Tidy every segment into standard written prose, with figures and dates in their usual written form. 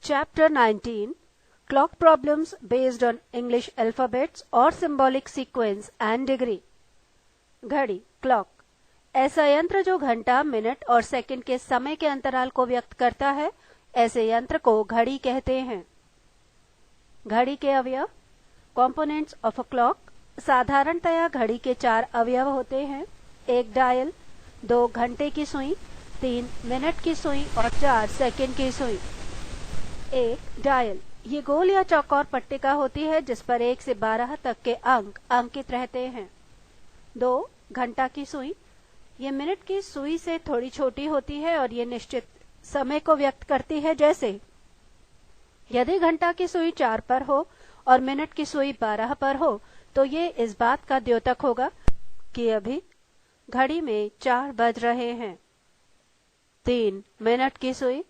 Chapter 19 Clock Problems Based on English Alphabets or Symbolic Sequence and Degree. घड़ी clock ऐसा यंत्र जो घंटा, मिनट और सेकंड के समय के अंतराल को व्यक्त करता है, ऐसे यंत्र को घड़ी कहते हैं। घड़ी के अवयव कंपोनेंट्स ऑफ अ क्लॉक। साधारणतया घड़ी के 4 अवयव होते हैं। 1 डायल, 2 घंटे की सुई, 3 मिनट की सुई और 4 सेकंड की सुई। 1 डायल ये गोल या चौकोर पट्टिका होती है जिस पर 1 से 12 तक के अंक अंकित रहते हैं। 2 घंटा की सुई ये मिनट की सुई से थोड़ी छोटी होती है और ये निश्चित समय को व्यक्त करती है। जैसे यदि घंटा की सुई 4 पर हो और मिनट की सुई 12 पर हो तो ये इस बात का द्योतक होगा कि अभी घड़ी में 4 बज रहे हैं। 3 मिनट की सुई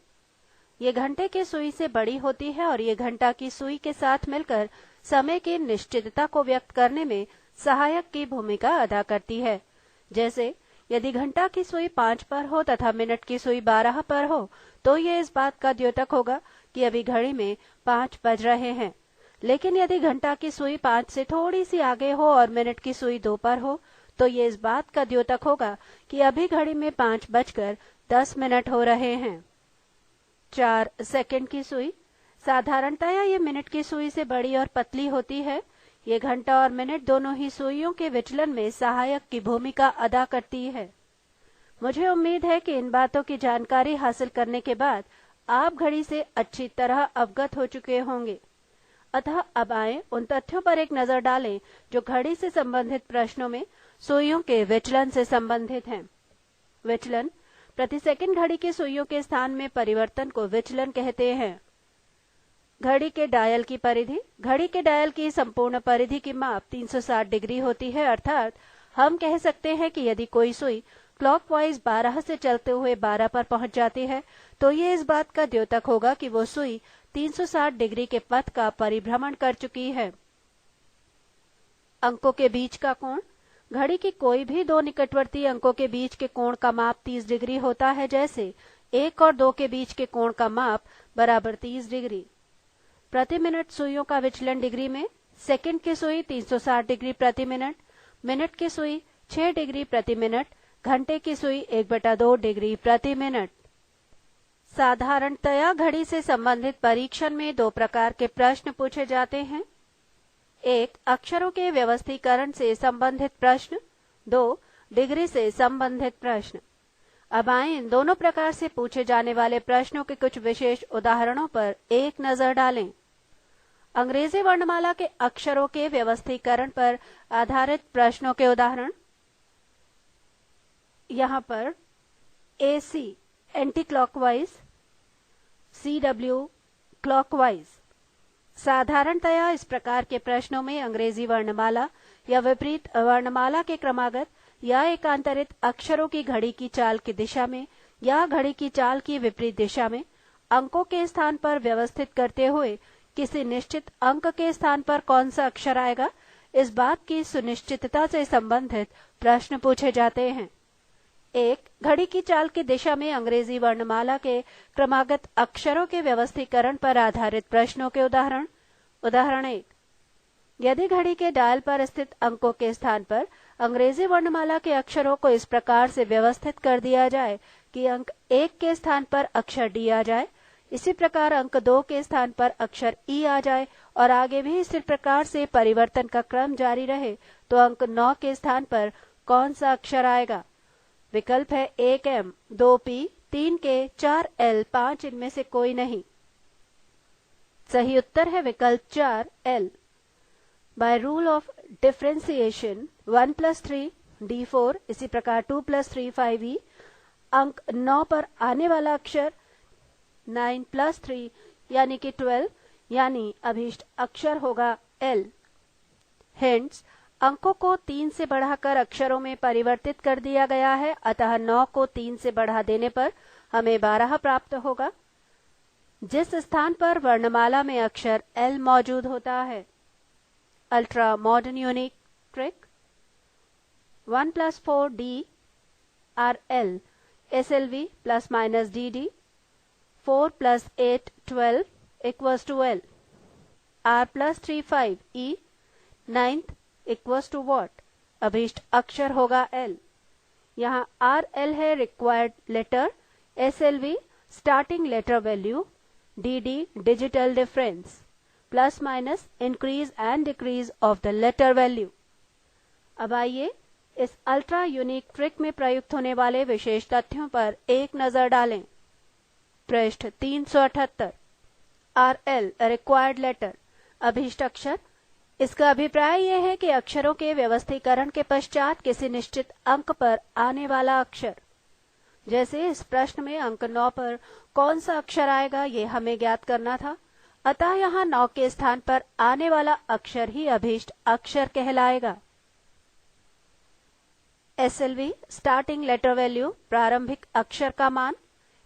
ये घंटे की सुई से बड़ी होती है और ये घंटा की सुई के साथ मिलकर समय की निश्चितता को व्यक्त करने में सहायक की भूमिका अदा करती है। जैसे यदि घंटा की सुई 5 पर हो तथा मिनट की सुई 12 पर हो तो ये इस बात का द्योतक होगा कि अभी घड़ी में 5 बज रहे हैं। लेकिन यदि घंटा की सुई 5 से थोड़ी सी आगे हो और मिनट की सुई 2 पर हो तो ये इस बात का द्योतक होगा कि अभी घड़ी में 5:10 हो रहे हैं। 4 सेकंड की सुई साधारणतया ये मिनट की सुई से बड़ी और पतली होती है। ये घंटा और मिनट दोनों ही सुइयों के विचलन में सहायक की भूमिका अदा करती है। मुझे उम्मीद है कि इन बातों की जानकारी हासिल करने के बाद आप घड़ी से अच्छी तरह अवगत हो चुके होंगे। अतः अब आए उन तथ्यों पर एक नजर डालें जो घड़ी से संबंधित प्रश्नों में सुइयों के विचलन से संबंधित हैं। विचलन प्रति सेकंड घड़ी की सुइयों के स्थान में परिवर्तन को विचलन कहते हैं। घड़ी के डायल की परिधि घड़ी के डायल की संपूर्ण परिधि की माप 360 डिग्री होती है। अर्थात हम कह सकते हैं कि यदि कोई सुई क्लॉकवाइज 12 से चलते हुए 12 पर पहुंच जाती है तो ये इस बात का द्योतक होगा कि वो सुई 360 डिग्री के पथ का परिभ्रमण कर चुकी है। अंकों के बीच का कोण घड़ी की कोई भी 2 निकटवर्ती अंकों के बीच के कोण का माप 30 डिग्री होता है। जैसे 1 और 2 के बीच के कोण का माप बराबर 30 डिग्री। प्रति मिनट सुइयों का विचलन डिग्री में सेकंड की सुई 360 डिग्री प्रति मिनट, मिनट की सुई 6 डिग्री प्रति मिनट, घंटे की सुई 1/2 डिग्री प्रति मिनट। साधारणतया घड़ी से संबंधित परीक्षण में 2 प्रकार के प्रश्न पूछे जाते हैं। 1 अक्षरों के व्यवस्थीकरण से संबंधित प्रश्न, 2 डिग्री से संबंधित प्रश्न। अब आए इन दोनों प्रकार से पूछे जाने वाले प्रश्नों के कुछ विशेष उदाहरणों पर एक नजर डालें। अंग्रेजी वर्णमाला के अक्षरों के व्यवस्थीकरण पर आधारित प्रश्नों के उदाहरण। यहाँ पर AC anti clockwise, CW clockwise. साधारणतया इस प्रकार के प्रश्नों में अंग्रेजी वर्णमाला या विपरीत वर्णमाला के क्रमागत या एकांतरित अक्षरों की घड़ी की चाल की दिशा में या घड़ी की चाल की विपरीत दिशा में अंकों के स्थान पर व्यवस्थित करते हुए किसी निश्चित अंक के स्थान पर कौन सा अक्षर आएगा, इस बात की सुनिश्चितता से संबंधित प्रश्न पूछे जाते हैं। 1 घड़ी की चाल की दिशा में अंग्रेजी वर्णमाला के क्रमागत अक्षरों के व्यवस्थीकरण पर आधारित प्रश्नों के उदाहरण। उदाहरण 1 यदि घड़ी के डायल पर स्थित अंकों के स्थान पर अंग्रेजी वर्णमाला के अक्षरों को इस प्रकार से व्यवस्थित कर दिया जाए कि अंक 1 के स्थान पर अक्षर D आ जाए, इसी प्रकार अंक 2 के स्थान पर अक्षर E आ जाए और आगे भी इसी प्रकार से परिवर्तन का क्रम जारी रहे, तो अंक 9 के स्थान पर कौन सा अक्षर आएगा? विकल्प है 1M, 2P, 3K, 4L, 5 इनमें से कोई नहीं। सही उत्तर है विकल्प 4L। Bye rule of differentiation 1 + 3 D4, इसी प्रकार 2 + 3 5E, अंक 9 पर आने वाला अक्षर 9 + 3 यानी कि 12 यानी अभीष्ट अक्षर होगा L। हिंट्स अंकों को 3 से बढ़ाकर अक्षरों में परिवर्तित कर दिया गया है, अतः 9 को 3 से बढ़ा देने पर हमें 12 प्राप्त होगा। जिस स्थान पर वर्णमाला में अक्षर L मौजूद होता है। Ultra modern unique trick 1 + 4 D RL SLV ± DD 4 + 8 12 equals to L, R+35 E, 9th equals to what, अभीष्ट अक्षर होगा L। यहाँ RL है required letter, SLV starting letter value, DD digital difference, plus minus increase and decrease of the letter value. अब आइए इस ultra unique trick में प्रयुक्त होने वाले विशेष तथ्यों पर एक नजर डालें। पृष्ठ 378, RL रिक्वायर्ड लेटर, अभीष्ट अक्षर। इसका अभिप्राय यह है कि अक्षरों के व्यवस्थीकरण के पश्चात किसी निश्चित अंक पर आने वाला अक्षर। जैसे इस प्रश्न में अंक 9 पर कौन सा अक्षर आएगा ये हमें ज्ञात करना था, अतः यहाँ 9 के स्थान पर आने वाला अक्षर ही अभीष्ट अक्षर कहलाएगा। SLV स्टार्टिंग लेटर वैल्यू, प्रारंभिक अक्षर का मान।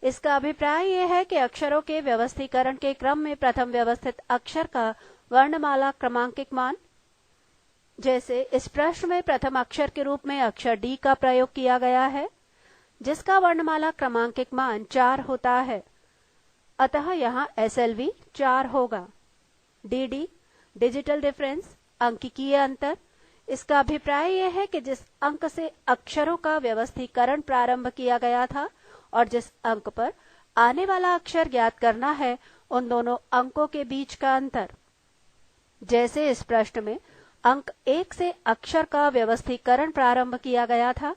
इसका अभिप्राय यह है कि अक्षरों के व्यवस्थीकरण के क्रम में प्रथम व्यवस्थित अक्षर का वर्णमाला क्रमांकिक मान। जैसे इस प्रश्न में प्रथम अक्षर के रूप में अक्षर D का प्रयोग किया गया है, जिसका वर्णमाला क्रमांकिक मान 4 होता है, अतः यहाँ SLV 4 होगा। DD डिजिटल डिफरेंस, अंकिकीय अंतर। इसका अभिप्राय यह है कि जिस अंक से अक्षरों का व्यवस्थीकरण प्रारंभ किया गया था और जिस अंक पर आने वाला अक्षर ज्ञात करना है, उन दोनों अंकों के बीच का अंतर। जैसे इस प्रश्न में अंक 1 से अक्षर का व्यवस्थीकरण प्रारंभ किया गया था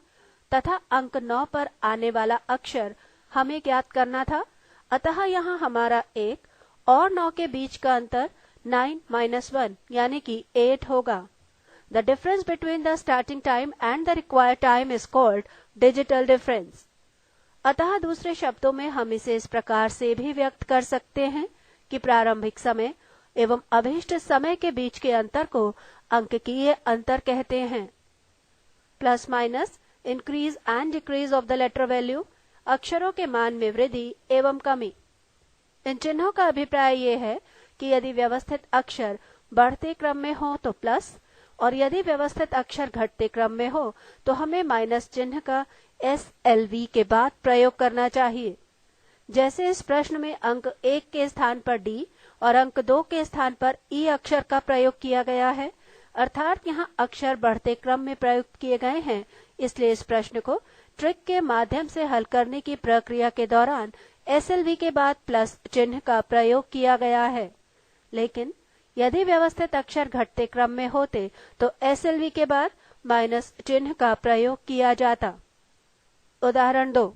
तथा अंक 9 पर आने वाला अक्षर हमें ज्ञात करना था, अतः यहाँ हमारा 1 और 9 के बीच का अंतर 9 - 1 यानी कि 8 होगा। The difference between the starting time and the required time is called digital difference. अतः दूसरे शब्दों में हम इसे इस प्रकार से भी व्यक्त कर सकते हैं कि प्रारंभिक समय एवं अभीष्ट समय के बीच के अंतर को अंककीय अंतर कहते हैं। Plus minus increase and decrease of the letter value, अक्षरों के मान में वृद्धि एवं कमी। इन चिन्हों का अभिप्राय ये है कि यदि व्यवस्थित अक्षर बढ़ते क्रम में हो तो प्लस, और यदि व्यवस्थित अक्षर घटते क्रम में हो तो हमें माइनस चिन्ह का SLV के बाद प्रयोग करना चाहिए। जैसे इस प्रश्न में अंक 1 के स्थान पर D और अंक 2 के स्थान पर E अक्षर का प्रयोग किया गया है, अर्थात यहाँ अक्षर बढ़ते क्रम में प्रयुक्त किए गए हैं, इसलिए इस प्रश्न को ट्रिक के माध्यम से हल करने की प्रक्रिया के दौरान SLV के बाद प्लस चिन्ह का प्रयोग किया गया है। लेकिन यदि व्यवस्थित अक्षर घटते क्रम में होते तो SLV के बाद माइनस चिन्ह का प्रयोग किया जाता। उदाहरण 2,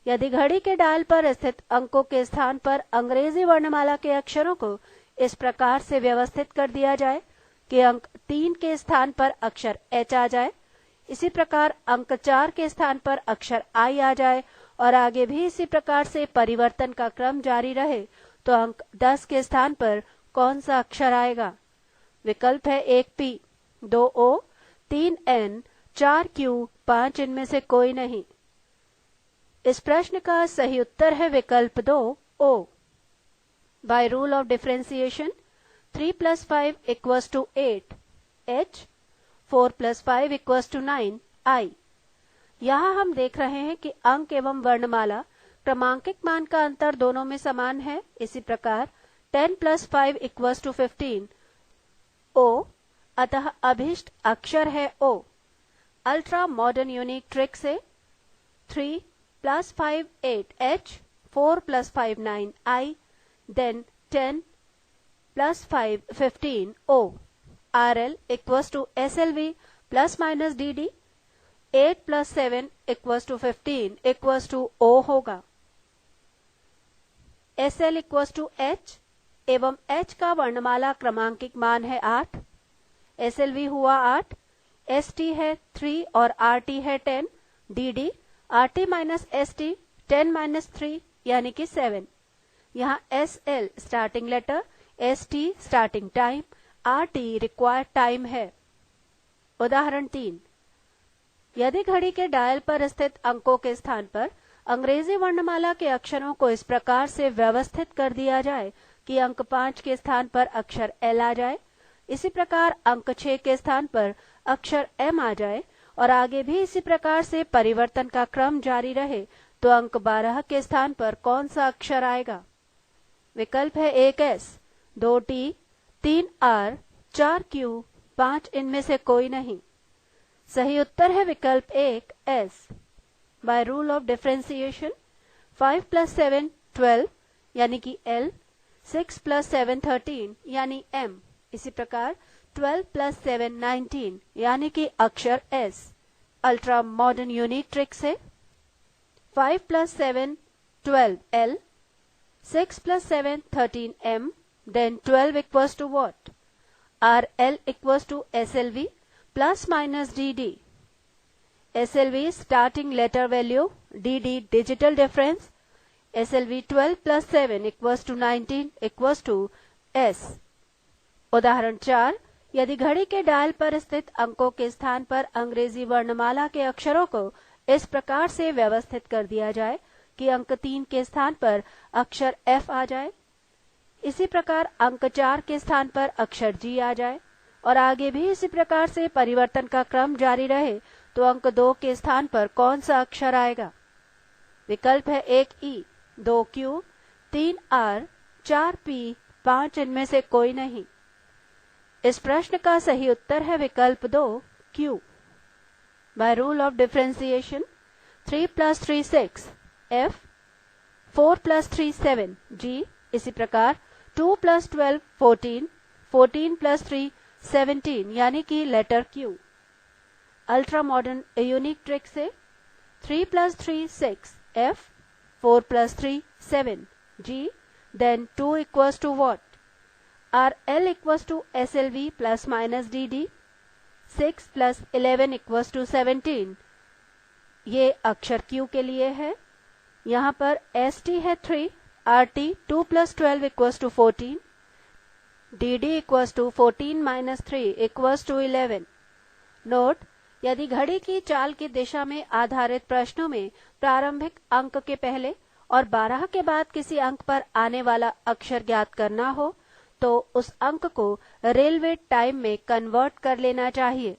यदि घड़ी के डायल पर स्थित अंकों के स्थान पर अंग्रेजी वर्णमाला के अक्षरों को इस प्रकार से व्यवस्थित कर दिया जाए कि अंक 3 के स्थान पर अक्षर H आ जाए, इसी प्रकार अंक 4 के स्थान पर अक्षर I आ जाए और आगे भी इसी प्रकार से परिवर्तन का क्रम जारी रहे, तो अंक 10 के स्थान पर कौन सा अक्षर आएगा? विकल्प है 1P, 2O, 3N, 4Q, 5 इनमें से कोई नहीं। इस प्रश्न का सही उत्तर है विकल्प 2O। By rule of differentiation 3 + 5 = 8 H, 4 + 5 = 9 I। यहाँ हम देख रहे हैं कि अंक एवं वर्णमाला क्रमांकिक मान का अंतर दोनों में समान है। इसी प्रकार 10 + 5 = 15 O, अतः अभीष्ट अक्षर है O। Ultra modern unique trick से 3 + 5 8 H, 4 + 5 9 I, then 10 + 5 15 O। RL = SLV ± DD, 8 + 7 = 15 O होगा। SL = H एवं H का वर्णमाला क्रमांकिक मान है 8, SLV हुआ 8, ST है 3 और RT है 10, DD RT - ST 10 - 3 यानी कि 7। यहाँ SL starting letter, ST starting time, RT required time है। उदाहरण 3, यदि घड़ी के डायल पर स्थित अंकों के स्थान पर अंग्रेजी वर्णमाला के अक्षरों को इस प्रकार से व्यवस्थित कर दिया जाए कि अंक 5 के स्थान पर अक्षर L आ जाए, इसी प्रकार अंक 6 के स्थान पर अक्षर M आ जाए और आगे भी इसी प्रकार से परिवर्तन का क्रम जारी रहे, तो अंक 12 के स्थान पर कौन सा अक्षर आएगा? विकल्प है 1 S, 2 T, 3 R, 4 Q, 5 इनमें से कोई नहीं। सही उत्तर है विकल्प 1 S। Bye rule of differentiation 5 + 7 12 यानी कि L, 6 + 7 13 यानी M, इसी प्रकार 12 + 7 19 यानी कि अक्षर S। Ultra modern unique trick से 5 + 7 12 L, 6 + 7 13 M, then 12 equals to what? RL equals to SLV plus minus DD. SLV starting letter value, DD digital difference, SLV 12 + 7 equals to 19 equals to S। उदाहरण 4, यदि घड़ी के dial पर स्थित अंकों के स्थान पर अंग्रेजी वर्णमाला के अक्षरों को इस प्रकार से व्यवस्थित कर दिया जाए कि अंक 3 के स्थान पर अक्षर F आ जाए, इसी प्रकार अंक 4 के स्थान पर अक्षर G आ जाए और आगे भी इसी प्रकार से परिवर्तन का क्रम जारी रहे, तो अंक 2 के स्थान पर कौन सा अक्षर आएगा? विकल्प है 1 E, 2 Q, 3 R, 4 P, 5 इनमें से कोई नहीं। इस प्रश्न का सही उत्तर है विकल्प 2 Q। Bye rule of differentiation 3 + 3 6 F, 4 + 3 7 G, इसी प्रकार 2 + 12 14, 14 + 3 17 यानी कि letter Q। Ultra modern unique trick से 3 + 3 6 F, 4 + 3 7 G, then 2 equals to what? RL equals to SLV plus minus DD, 6 + 11 equals to 17, ये अक्षर Q के लिए है। यहाँ पर ST है 3, RT 2 + 12 equals to 14, DD equals to 14 - 3 equals to 11। Note, यदि घड़ी की चाल की दिशा में आधारित प्रश्नों में प्रारंभिक अंक के पहले और 12 के बाद किसी अंक पर आने वाला अक्षर ज्ञात करना हो तो उस अंक को रेलवे टाइम में कन्वर्ट कर लेना चाहिए।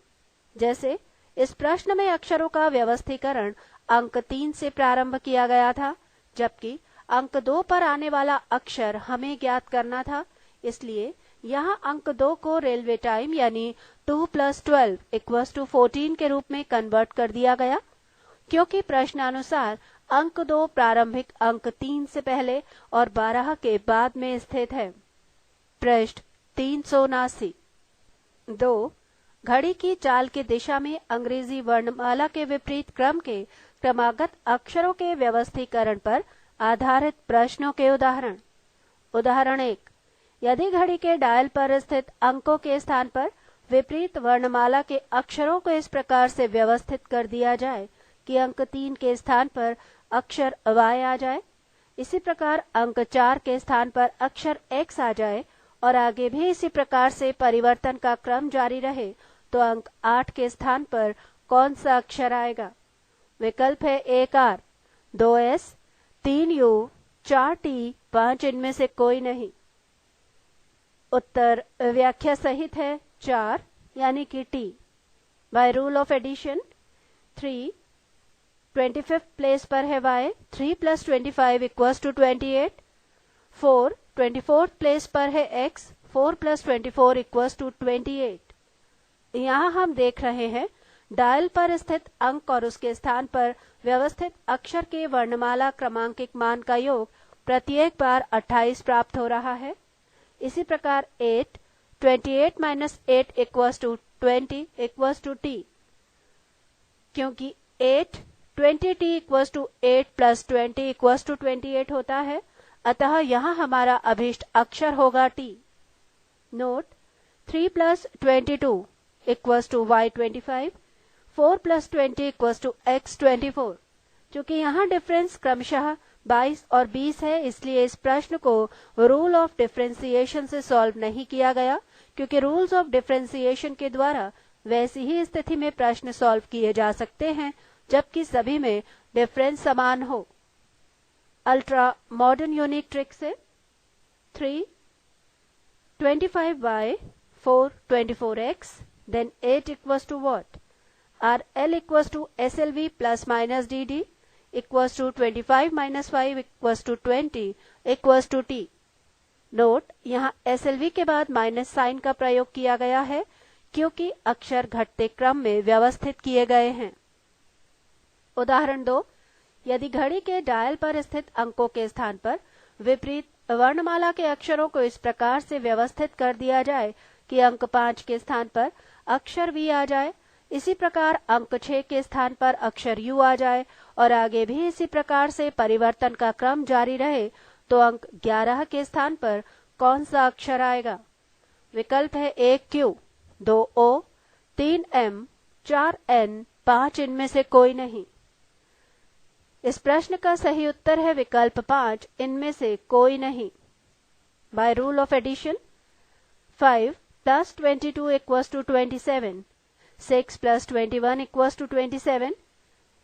जैसे इस प्रश्न में अक्षरों का व्यवस्थीकरण अंक 3 से प्रारंभ किया गया था, जबकि अंक 2 पर आने वाला अक्षर हमें ज्ञात करना था, इसलिए यहाँ अंक 2 को रेलवे टाइम यानी 2 + 12 = 14 के रूप में कन्वर्ट कर दिया गया, क्योंकि प्रश्नानुसार अंक 2 प्रारंभिक अंक 3 से पहले और 12 के बाद में स्थित है। पृष्ठ 379। 2. घड़ी की चाल की दिशा में अंग्रेजी वर्णमाला के विपरीत क्रम के क्रमागत अक्षरों के व्यवस्थीकरण पर आधारित प्रश्नों के उदाहरण। उदाहरण 1, यदि घड़ी के डायल पर स्थित अंकों के स्थान पर विपरीत वर्णमाला के अक्षरों को इस प्रकार से व्यवस्थित कर दिया जाए कि अंक 3 के स्थान पर अक्षर Y आ जाए, इसी प्रकार अंक 4 के स्थान पर अक्षर X आ जाए और आगे भी इसी प्रकार से परिवर्तन का क्रम जारी रहे, तो अंक 8 के स्थान पर कौन सा अक्षर आएगा? विकल्प है 1 R, 2 S, 3 U, 4 T, 5 इनमें से कोई नहीं। उत्तर व्याख्या सहित है 4 यानी कि T। By rule of addition 3 25th place पर है Y, 3 + 25 = 28, 4 24th प्लेस पर है X, 4 + 24 = 28। यहाँ हम देख रहे हैं डायल पर स्थित अंक और उसके स्थान पर व्यवस्थित अक्षर के वर्णमाला क्रमांकित मान का योग प्रत्येक बार 28 प्राप्त हो रहा है। इसी प्रकार 8 28 - 8 = 20 = T, क्योंकि 8 20T = 8 + 20 = 28 होता है, अतः यहाँ हमारा अभीष्ट अक्षर होगा T। Note, 3 + 22 = Y25, 4 + 20 = X24। चूंकि यहाँ डिफरेंस क्रमशः 22 और 20 है, इसलिए इस प्रश्न को रूल ऑफ डिफरेंशिएशन से सॉल्व नहीं किया गया, क्योंकि रूल्स ऑफ डिफरेंशिएशन के द्वारा वैसी ही स्थिति में प्रश्न सॉल्व किए जा सकते हैं जबकि सभी में डिफरेंस समान हो। अल्ट्रा मॉडर्न यूनिक ट्रिक से 3 25y 4 24x then 8 equals to what? RL equals to SLV plus minus DD equals to 25 - 5 equals to 20 equals to T। Note, यहाँ SLV के बाद माइनस साइन का प्रयोग किया गया है क्योंकि अक्षर घटते क्रम में व्यवस्थित किए गए हैं। उदाहरण 2, यदि घड़ी के डायल पर स्थित अंकों के स्थान पर विपरीत वर्णमाला के अक्षरों को इस प्रकार से व्यवस्थित कर दिया जाए कि अंक 5 के स्थान पर अक्षर V आ जाए, इसी प्रकार अंक 6 के स्थान पर अक्षर U आ जाए और आगे भी इसी प्रकार से परिवर्तन का क्रम जारी रहे, तो अंक 11 के स्थान पर कौन सा अक्षर आएगा? विकल्प है 1 Q, 2 O, 3 M, 4 N, 5 इनमें से कोई नहीं। इस प्रश्न का सही उत्तर है विकल्प 5, इनमें से कोई नहीं। By rule of addition, 5 plus 22 equals to 27, 6 plus 21 equals to 27।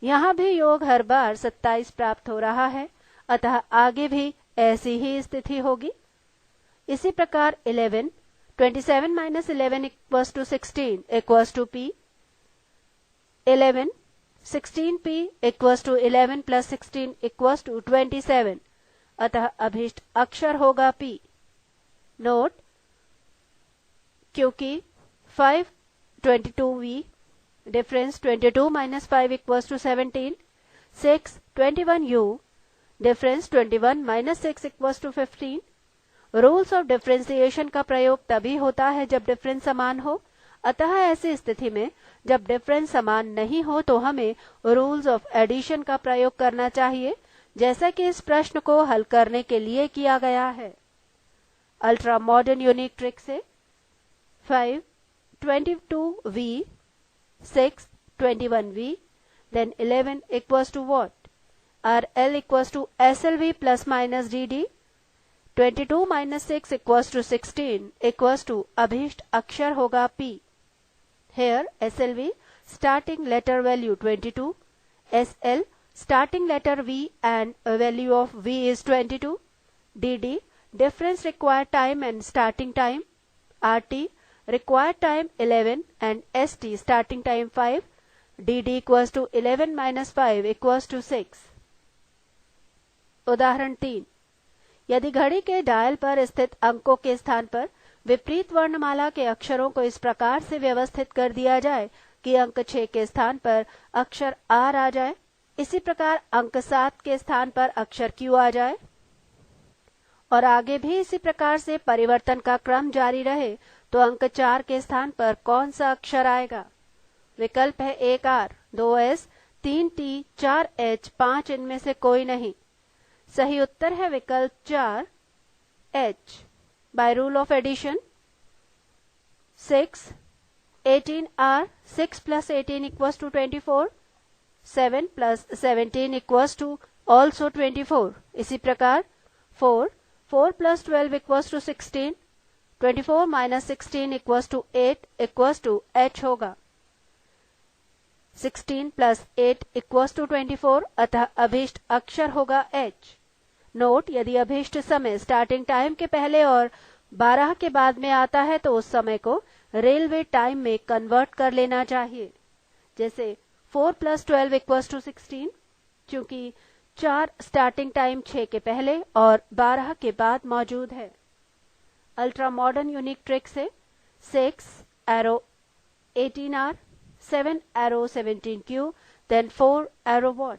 यहाँ भी योग हर बार 27 प्राप्त हो रहा है, अतः आगे भी ऐसी ही स्थिति होगी। इसी प्रकार 11, 27 minus 11 equals to 16 equals to P, 11, 16P equals to 11 plus 16 equals to 27, अतः अभीष्ट अक्षर होगा P। नोट, क्योंकि 5 22V, difference 22 minus 5 equals to 17, 6 21U, difference 21 minus 6 equals to 15। Rules of differentiation का प्रयोग तभी होता है जब डिफरेंस समान हो, अतः ऐसी स्थिति में जब डिफरेंस समान नहीं हो तो हमें रूल्स ऑफ एडिशन का प्रयोग करना चाहिए, जैसा कि इस प्रश्न को हल करने के लिए किया गया है। अल्ट्रा मॉडर्न यूनिक ट्रिक से 5 22V, 6 21V, then 11 equals to what? RL equals to SLV plus minus DD, 22 minus 6 equals to 16 equals to अभीष्ट अक्षर होगा P। Here SLV starting letter value 22, SL starting letter V and value of V is 22, DD difference required time and starting time, RT required time 11 and ST starting time 5, DD equals to 11 minus 5 equals to 6। उदाहरण 3, यदि घड़ी के dial पर स्थित अंकों के स्थान पर विपरीत वर्णमाला के अक्षरों को इस प्रकार से व्यवस्थित कर दिया जाए कि अंक 6 के स्थान पर अक्षर R आ जाए, इसी प्रकार अंक 7 के स्थान पर अक्षर Q आ जाए और आगे भी इसी प्रकार से परिवर्तन का क्रम जारी रहे, तो अंक 4 के स्थान पर कौन सा अक्षर आएगा? विकल्प है 1 R, 2 S, 3 T, 4 H, 5 इनमें से कोई नहीं। सही उत्तर है विकल्प 4 H। By rule of addition, 6 18R, 6 plus 18 equals to 24, 7 plus 17 equals to also 24। इसी प्रकार 4 plus 12 equals to 16, 24 minus 16 equals to 8 equals to H होगा। 16 plus 8 equals to 24, अतः अभीष्ट अक्षर होगा H। नोट, यदि अभीष्ट समय स्टार्टिंग टाइम के पहले और 12 के बाद में आता है तो उस समय को रेलवे टाइम में कन्वर्ट कर लेना चाहिए। जैसे 4 plus 12 equals to 16, क्योंकि 4 स्टार्टिंग टाइम 6 के पहले और 12 के बाद मौजूद है। अल्ट्रा मॉडर्न यूनिक ट्रिक से 6 arrow 18R, 7 arrow 17Q, then 4 arrow what?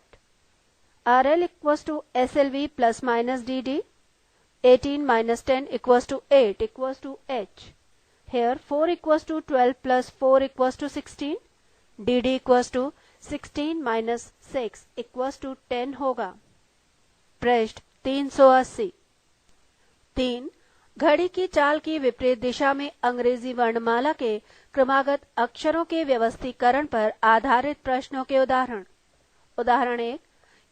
RL equals to SLV plus minus DD, 18 minus 10 equals to 8 equals to H. Here 4 equals to 12 plus 4 equals to 16, DD equals to 16 minus 6 equals to 10 होगा। पृष्ठ 380। 3. घड़ी की चाल की विपरीत दिशा में अंग्रेजी वर्णमाला के क्रमागत अक्षरों के व्यवस्थीकरण पर आधारित प्रश्नों के उदाहरण। उदाहरण 1,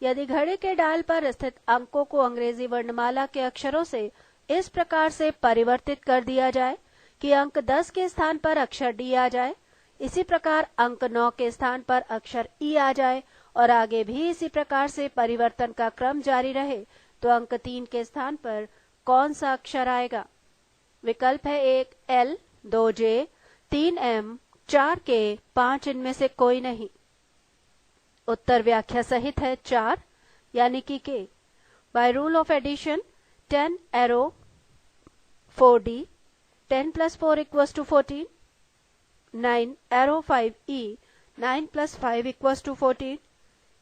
यदि घड़ी के डायल पर स्थित अंकों को अंग्रेजी वर्णमाला के अक्षरों से इस प्रकार से परिवर्तित कर दिया जाए कि अंक 10 के स्थान पर अक्षर डी आ जाए, इसी प्रकार अंक 9 के स्थान पर अक्षर ई आ जाए और आगे भी इसी प्रकार से परिवर्तन का क्रम जारी रहे, तो अंक 3 के स्थान पर कौन सा अक्षर आएगा? विकल्प है 1 L, 2 J, 3 M, 4 K, 5 इनमें से कोई नहीं। उत्तर व्याख्या सहित है 4 यानी कि K। By rule of addition 10 arrow 4D, 10 plus 4 equals to 14, 9 arrow 5E, 9 plus 5 equals to 14।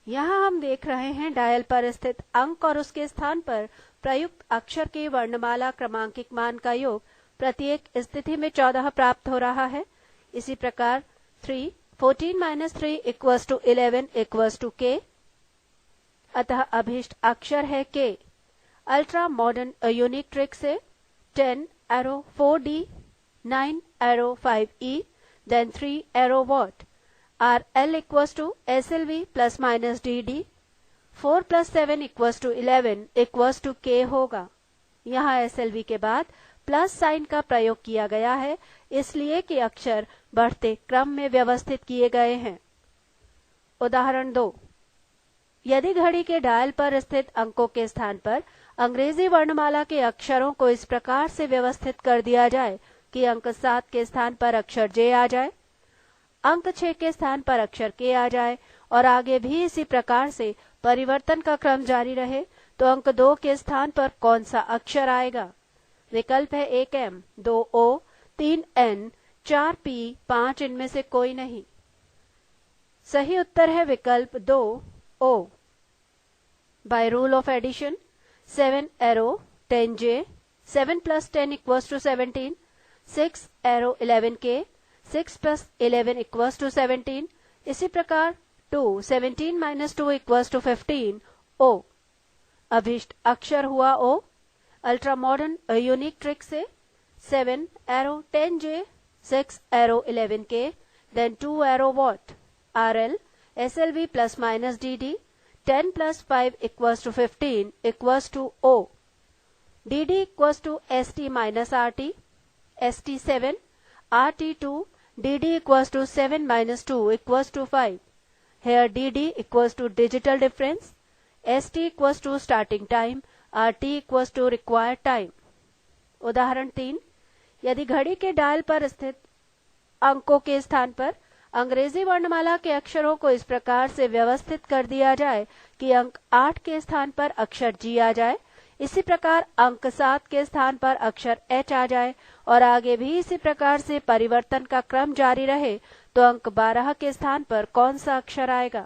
यहाँ हम देख रहे हैं डायल पर स्थित अंक और उसके स्थान पर प्रयुक्त अक्षर के वर्णमाला क्रमांकित मान का योग प्रत्येक स्थिति में 14 प्राप्त हो रहा है। इसी प्रकार 14 minus 3 equals to 11 equals to K, अतः अभीष्ट अक्षर है K। Ultra modern unique trick से 10 arrow 4D, 9 arrow 5E, then 3 arrow what are L equals to SLV plus minus DD, 4 plus 7 equals to 11 equals to K होगा। यहाँ SLV के बाद plus sign का प्रयोग किया गया है, इसलिए कि अक्षर बढ़ते क्रम में व्यवस्थित किए गए हैं। उदाहरण 2, यदि घड़ी के डायल पर स्थित अंकों के स्थान पर अंग्रेजी वर्णमाला के अक्षरों को इस प्रकार से व्यवस्थित कर दिया जाए कि अंक 7 के स्थान पर अक्षर J आ जाए, अंक 6 के स्थान पर अक्षर K आ जाए और आगे भी इसी प्रकार से परिवर्तन का क्रम जारी रहे, तो अंक 2 के स्थान पर कौन सा अक्षर आएगा? विकल्प है 1M, 2O, 3N, 4P, 5 इनमें से कोई नहीं। सही उत्तर है विकल्प 2O। By rule of addition 7 arrow 10J, 7 plus 10 equals to 17, 6 arrow 11K, 6 plus 11 equals to 17। इसी प्रकार 2, 17 minus 2 equals to 15, O। अभीष्ट अक्षर हुआ O। Ultra modern unique trick से 7 arrow 10J, 6 arrow 11K, then 2 arrow what? RL, SLV plus minus DD, 10 plus 5 equals to 15 equals to O। DD equals to ST minus RT, ST 7, RT 2, DD equals to 7 minus 2 equals to 5। Here DD equals to digital difference, ST equals to starting time, RT equals to required time। उदाहरण 3, यदि घड़ी के dial पर स्थित अंकों के स्थान पर अंग्रेजी वर्णमाला के अक्षरों को इस प्रकार से व्यवस्थित कर दिया जाए कि अंक 8 के स्थान पर अक्षर G आ जाए, इसी प्रकार अंक 7 के स्थान पर अक्षर H आ जाए और आगे भी इसी प्रकार से परिवर्तन का क्रम जारी रहे, तो अंक 12 के स्थान पर कौन सा अक्षर आएगा?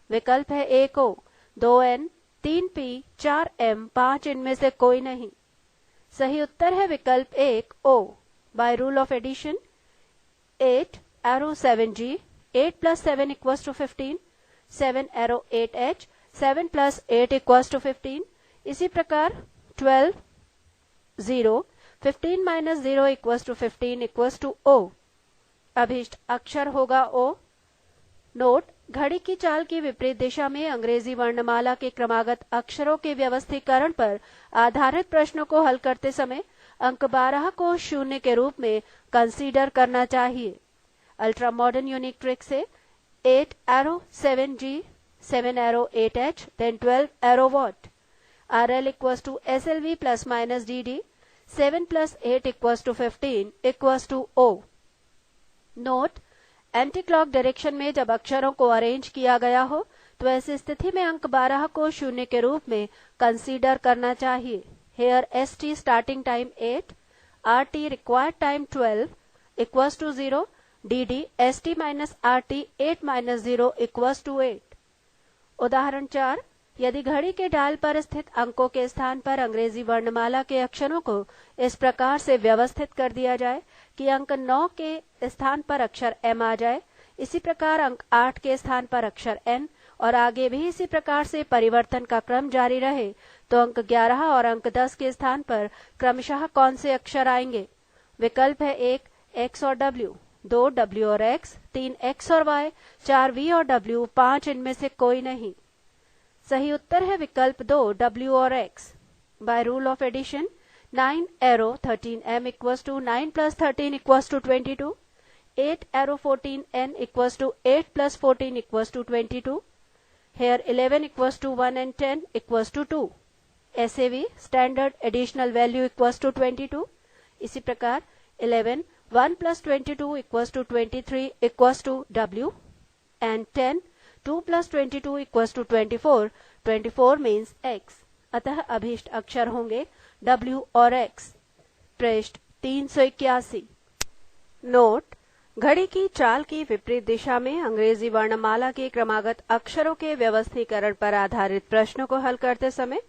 विकल्प है 1O, 2N, 3P, 4M, 5 इनमें से कोई नहीं। सही उत्तर है विकल्प 1O। By rule of addition 8 arrow 7G, 8 plus 7 equals to 15, 7 arrow 8H, 7 plus 8 equals to 15। इसी प्रकार 12, 0, 15 minus 0 equals to 15 equals to O। अभीष्ट अक्षर होगा O। नोट, घड़ी की चाल की विपरीत दिशा में अंग्रेजी वर्णमाला के क्रमागत अक्षरों के व्यवस्थीकरण पर आधारित प्रश्नों को हल करते समय अंक 12 को शून्य के रूप में कंसीडर करना चाहिए। अल्ट्रा मॉडर्न यूनिक ट्रिक से 8 arrow 7G, 7 arrow 8H, then 12 arrow what? RL equals to SLV plus minus DD, 7 plus 8 equals to 15 equals to O। Note, anti clock direction में जब अक्षरों को अरेंज किया गया हो तो ऐसी स्थिति में अंक 12 को शून्य के रूप में कंसीडर करना चाहिए। Here ST starting time 8, RT required time 12 equals to 0, DD ST minus RT 8 minus 0 equals to 8। उदाहरण 4, यदि घड़ी के डायल पर स्थित अंकों के स्थान पर अंग्रेजी वर्णमाला के अक्षरों को इस प्रकार से व्यवस्थित कर दिया जाए कि अंक 9 के स्थान पर अक्षर M आ जाए, इसी प्रकार अंक 8 के स्थान पर अक्षर N और आगे भी इसी प्रकार से परिवर्तन का क्रम जारी रहे, तो अंक 11 और अंक 10 के स्थान पर क्रमशः कौन से अक्षर आएंगे? विकल्प है 1 X और W, 2 W और X, 3 X और Y, 4 V और W, 5 इनमें से कोई नहीं। सही उत्तर है विकल्प 2 W और X। By rule of addition 9 arrow 13M equals to 9 plus 13 equals to 22, 8 arrow 14N equals to 8 plus 14 equals to 22, here 11 equals to 1 and 10 equals to 2, SAV standard additional value equals to 22। इसी प्रकार 11 1 plus 22 equals to 23 equals to W, and 10 2 plus 22 equals to 24, 24 means X। अतः अभीष्ट अक्षर होंगे W और X। पृष्ठ 381। Note, घड़ी की चाल की विपरीत दिशा में अंग्रेजी वर्णमाला के क्रमागत अक्षरों के व्यवस्थीकरण पर आधारित प्रश्नों को हल करते समय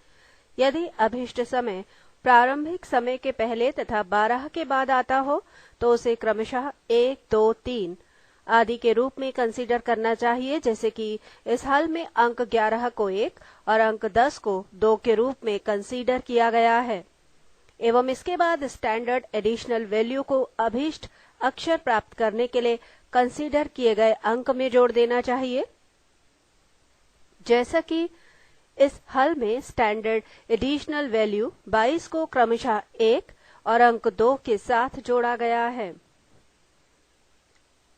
यदि अभीष्ट समय प्रारंभिक समय के पहले तथा 12 के बाद आता हो तो उसे क्रमशः 1, 2, 3 आदि के रूप में कंसीडर करना चाहिए, जैसे कि इस हल में अंक 11 को 1 और अंक 10 को 2 के रूप में कंसीडर किया गया है। एवं इसके बाद स्टैंडर्ड एडिशनल वैल्यू को अभीष्ट अक्षर प्राप्त करने के लिए कंसीडर किए गए अंक में जोड़ देना चाहिए। जैसा कि इस हल में स्टैंडर्ड एडिशनल वैल्यू 22 को क्रमशः 1 और अंक 2 के साथ जोड़ा गया है।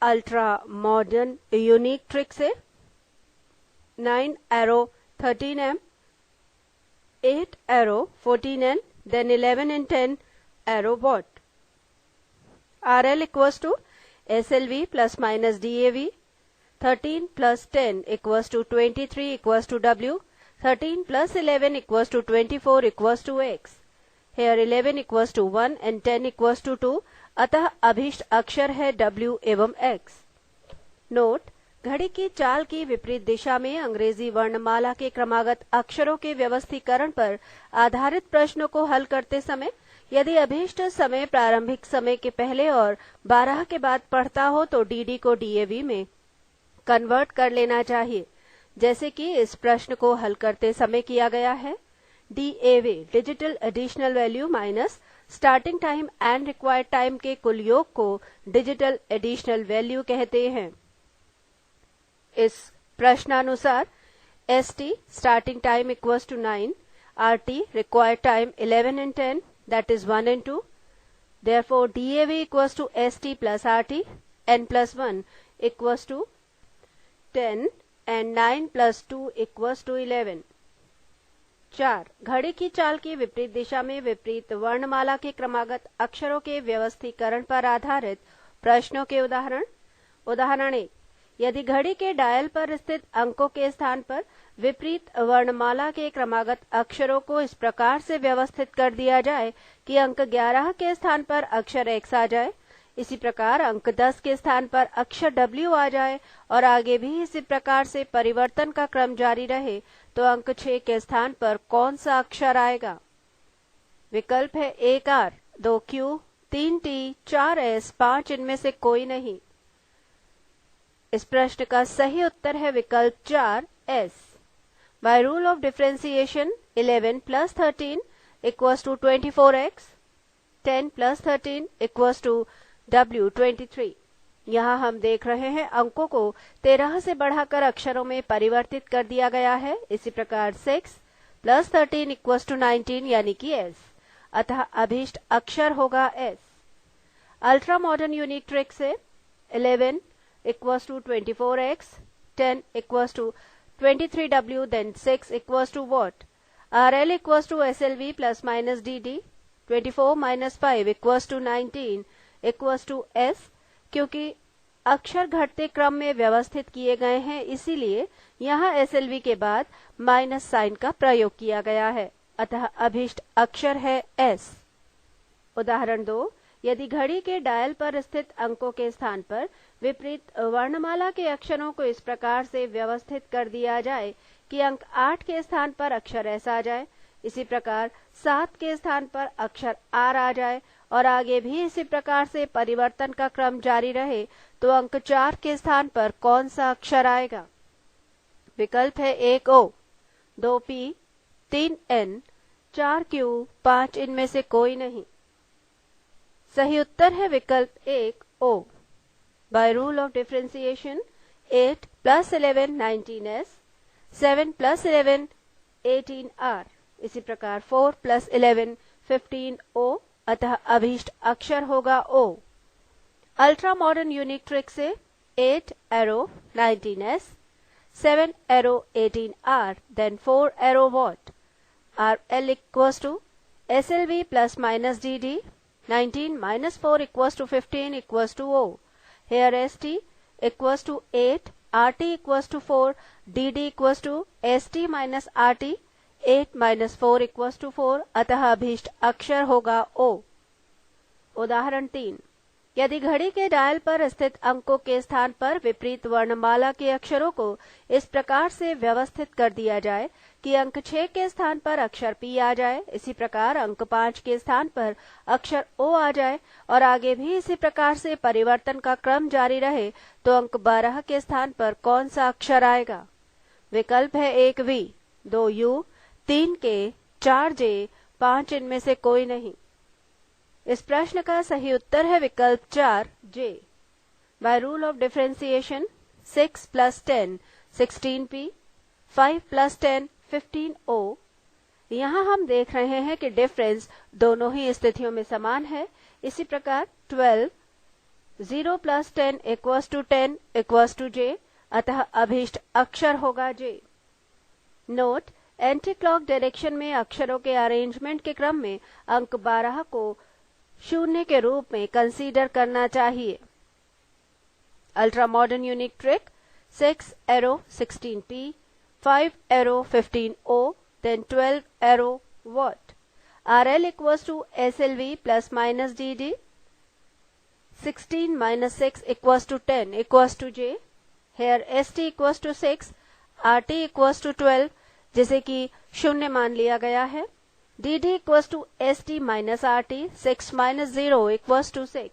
अल्ट्रा मॉडर्न यूनिक ट्रिक से 9 arrow 13M, 8 arrow 14N, then 11 and 10 arrow what? RL equals to SLV plus minus DAV, 13 plus 10 equals to 23 equals to W, 13 plus 11 equals to 24 equals to X. Here 11 equals to 1 and 10 equals to 2, अतः अभीष्ट अक्षर है W एवं X। Note, घड़ी की चाल की विपरीत दिशा में अंग्रेजी वर्णमाला के क्रमागत अक्षरों के व्यवस्थीकरण पर आधारित प्रश्नों को हल करते समय यदि अभीष्ट समय प्रारंभिक समय के पहले और 12 के बाद पढ़ता हो तो DD को DAV में कन्वर्ट कर लेना चाहिए, जैसे कि इस प्रश्न को हल करते समय किया गया है। DAV digital additional value minus starting time and required time के कुल योग को डिजिटल एडिशनल वैल्यू कहते हैं। इस प्रश्नानुसार ST starting time equals to 9, RT required time 11 and 10, that is 1 and 2. Therefore, DAV equals to ST plus RT, n plus 1 equals to 10 and 9 plus 2 equals to 11. 4. घड़ी की चाल की विपरीत दिशा में विपरीत वर्णमाला के क्रमागत अक्षरों के व्यवस्थीकरण पर आधारित प्रश्नों के उदाहरण। उदाहरण 1, यदि घड़ी के डायल पर स्थित अंकों के स्थान पर विपरीत वर्णमाला के क्रमागत अक्षरों को इस प्रकार से व्यवस्थित कर दिया जाए कि अंक 11 के स्थान पर अक्षर X आ जाए, इसी प्रकार अंक 10 के स्थान पर अक्षर W आ जाए और आगे भी इसी प्रकार से परिवर्तन का क्रम जारी रहे, तो अंक 6 के स्थान पर कौन सा अक्षर आएगा? विकल्प है 1 R, 2 Q, 3 T, 4 S, 5 इनमें से कोई नहीं। इस प्रश्न का सही उत्तर है विकल्प 4 S। By rule of differentiation, 11 plus 13 equals to 24x, 10 plus 13 equals to W 23। यहाँ हम देख रहे हैं अंकों को 13 से बढ़ाकर अक्षरों में परिवर्तित कर दिया गया है। इसी प्रकार 6 plus 13 equals to 19 यानी कि S, अतः अभीष्ट अक्षर होगा S। Ultra modern unique trick से 11 equals to 24x, 10 equals to 23W, then 6 equals to what? RL equals to SLV plus minus DD, 24 minus 5 equals to 19 equals to S। क्योंकि अक्षर घटते क्रम में व्यवस्थित किए गए हैं, इसीलिए यहाँ SLV के बाद माइनस साइन का प्रयोग किया गया है, अतः अभीष्ट अक्षर है S। उदाहरण 2, यदि घड़ी के डायल पर स्थित अंकों के स्थान पर विपरीत वर्णमाला के अक्षरों को इस प्रकार से व्यवस्थित कर दिया जाए कि अंक 8 के स्थान पर अक्षर S आ जाए, इसी प्रकार 7 के स्थान पर अक्षर R आ जाए और आगे भी इसी प्रकार से परिवर्तन का क्रम जारी रहे, तो अंक 4 के स्थान पर कौन सा अक्षर आएगा? विकल्प है 1 O, 2 P, 3 N, 4 Q, 5 इनमें से कोई नहीं। सही उत्तर है विकल्प 1 O। By rule of differentiation, 8 plus 11 19S, 7 plus 11 18R, इसी प्रकार 4 plus 11 15O, अतः अभीष्ट अक्षर होगा O। Ultra modern unique trick से 8 arrow 19S, 7 arrow 18R, then 4 arrow what? RL equals to SLV plus minus DD, 19 minus 4 equals to 15 equals to O. Here ST equals to 8, RT equals to 4, DD equals to ST minus RT, 8 minus 4 equals to 4, अतः अभीष्ट अक्षर होगा O। उदाहरण 3, यदि घड़ी के dial पर स्थित अंकों के स्थान पर विपरीत वर्णमाला के अक्षरों को इस प्रकार से व्यवस्थित कर दिया जाए कि अंक 6 के स्थान पर अक्षर P आ जाए, इसी प्रकार अंक 5 के स्थान पर अक्षर O आ जाए और आगे भी इसी प्रकार से परिवर्तन का क्रम जारी रहे, तो अंक 12 के स्थान पर कौन सा अक्षर आएगा? विकल्प है 1 V, 2 U, 3 K, 4 J, 5 इनमें से कोई नहीं। इस प्रश्न का सही उत्तर है विकल्प 4 J। Bye rule of differentiation 6 + 10 16P, 5 + 10 15O। यहाँ हम देख रहे हैं कि डिफरेंस दोनों ही स्थितियों में समान है। इसी प्रकार 12 0 + 10 = 10 = J, अतः अभीष्ट अक्षर होगा J। Note, anti clock direction में अक्षरों के अरेंजमेंट के क्रम में अंक 12 को 0 के रूप में कंसीडर करना चाहिए। Ultra modern unique trick 6 arrow 16P, 5 arrow 15O, then 12 arrow what? RL = SLV ± DD, 16 - 6 = 10 = J। Here ST = 6, RT = 12, जिसे कि 0 मान लिया गया है। DD = ST - RT, 6 - 0 = 6,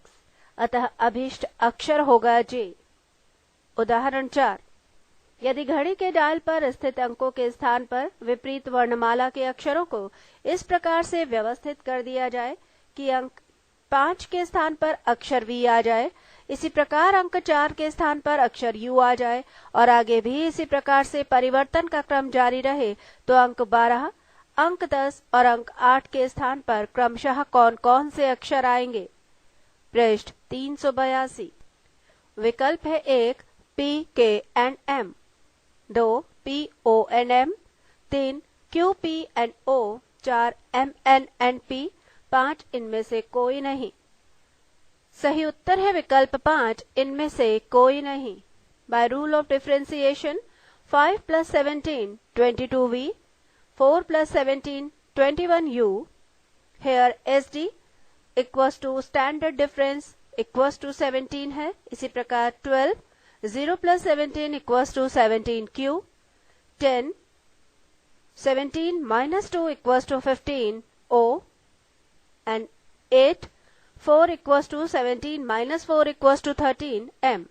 अतः अभीष्ट अक्षर होगा J। उदाहरण 4, यदि घड़ी के डायल पर स्थित अंकों के स्थान पर विपरीत वर्णमाला के अक्षरों को इस प्रकार से व्यवस्थित कर दिया जाए कि अंक 5 के स्थान पर अक्षर V आ जाए, इसी प्रकार अंक 4 के स्थान पर अक्षर U आ जाए और आगे भी इसी प्रकार से परिवर्तन का क्रम जारी रहे, तो अंक 12, अंक 10 और अंक 8 के स्थान पर क्रमशः कौन कौन से अक्षर आएंगे? पृष्ठ 382। विकल्प है 1 P, K and M, 2 P, O and M, 3 Q, P and O, 4 M, N and P, 5 इनमें से कोई नहीं। सही उत्तर है विकल्प 5, इनमें से कोई नहीं। By rule of differentiation 5 + 17 22V, 4 + 17 21U। Here SD = standard difference = 17 है। इसी प्रकार 12 0 + 17 = 17Q, 10 17 - 2 = 15O, and 8 4 = 17 - 4 = 13M,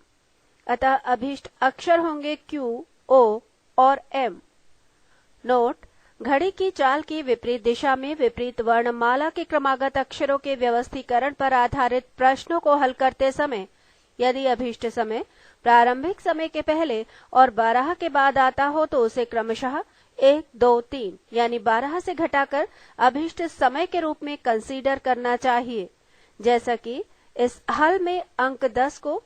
अतः अभीष्ट अक्षर होंगे Q, O और M। नोट, घड़ी की चाल की विपरीत दिशा में विपरीत वर्णमाला के क्रमागत अक्षरों के व्यवस्थीकरण पर आधारित प्रश्नों को हल करते समय यदि अभीष्ट समय प्रारंभिक समय के पहले और 12 के बाद आता हो तो उसे क्रमशः 1, 2, 3 यानी 12 से घटाकर अभीष्ट समय के रूप में कंसीडर करना चाहिए। जैसा कि इस हल में अंक 10 को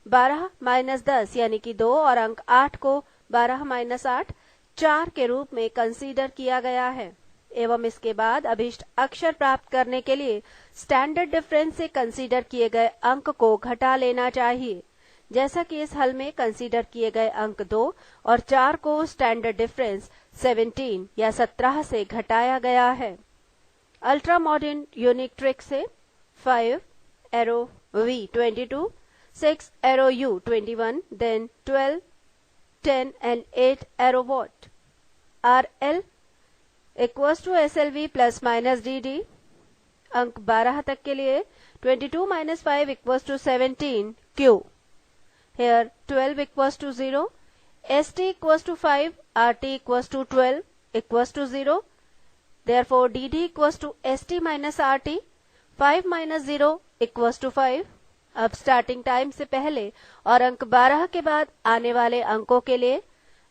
12 - 10 यानी कि 2 और अंक 8 को 12 - 8 4 के रूप में कंसीडर किया गया है, एवं इसके बाद अभीष्ट अक्षर प्राप्त करने के लिए स्टैंडर्ड डिफरेंस से कंसीडर किए गए अंक को घटा लेना चाहिए। जैसा कि इस हल में कंसीडर किए गए अंक 2 और 4 को स्टैंडर्ड डिफरेंस 17 या 17 से घटाया गया है। अल्ट्रा मॉडर्न यूनिक ट्रिक से 5 arrow V 22, 6 arrow U 21, then 12, 10 and 8 arrow what? RL = SLV ± DD, अंक 12 तक के लिए 22 - 5 = 17Q। Here 12 = 0, ST = 5, RT = 12 = 0, therefore DD = ST - RT, 5 - 0 = 5। अब स्टार्टिंग टाइम से पहले और अंक 12 के बाद आने वाले अंकों के लिए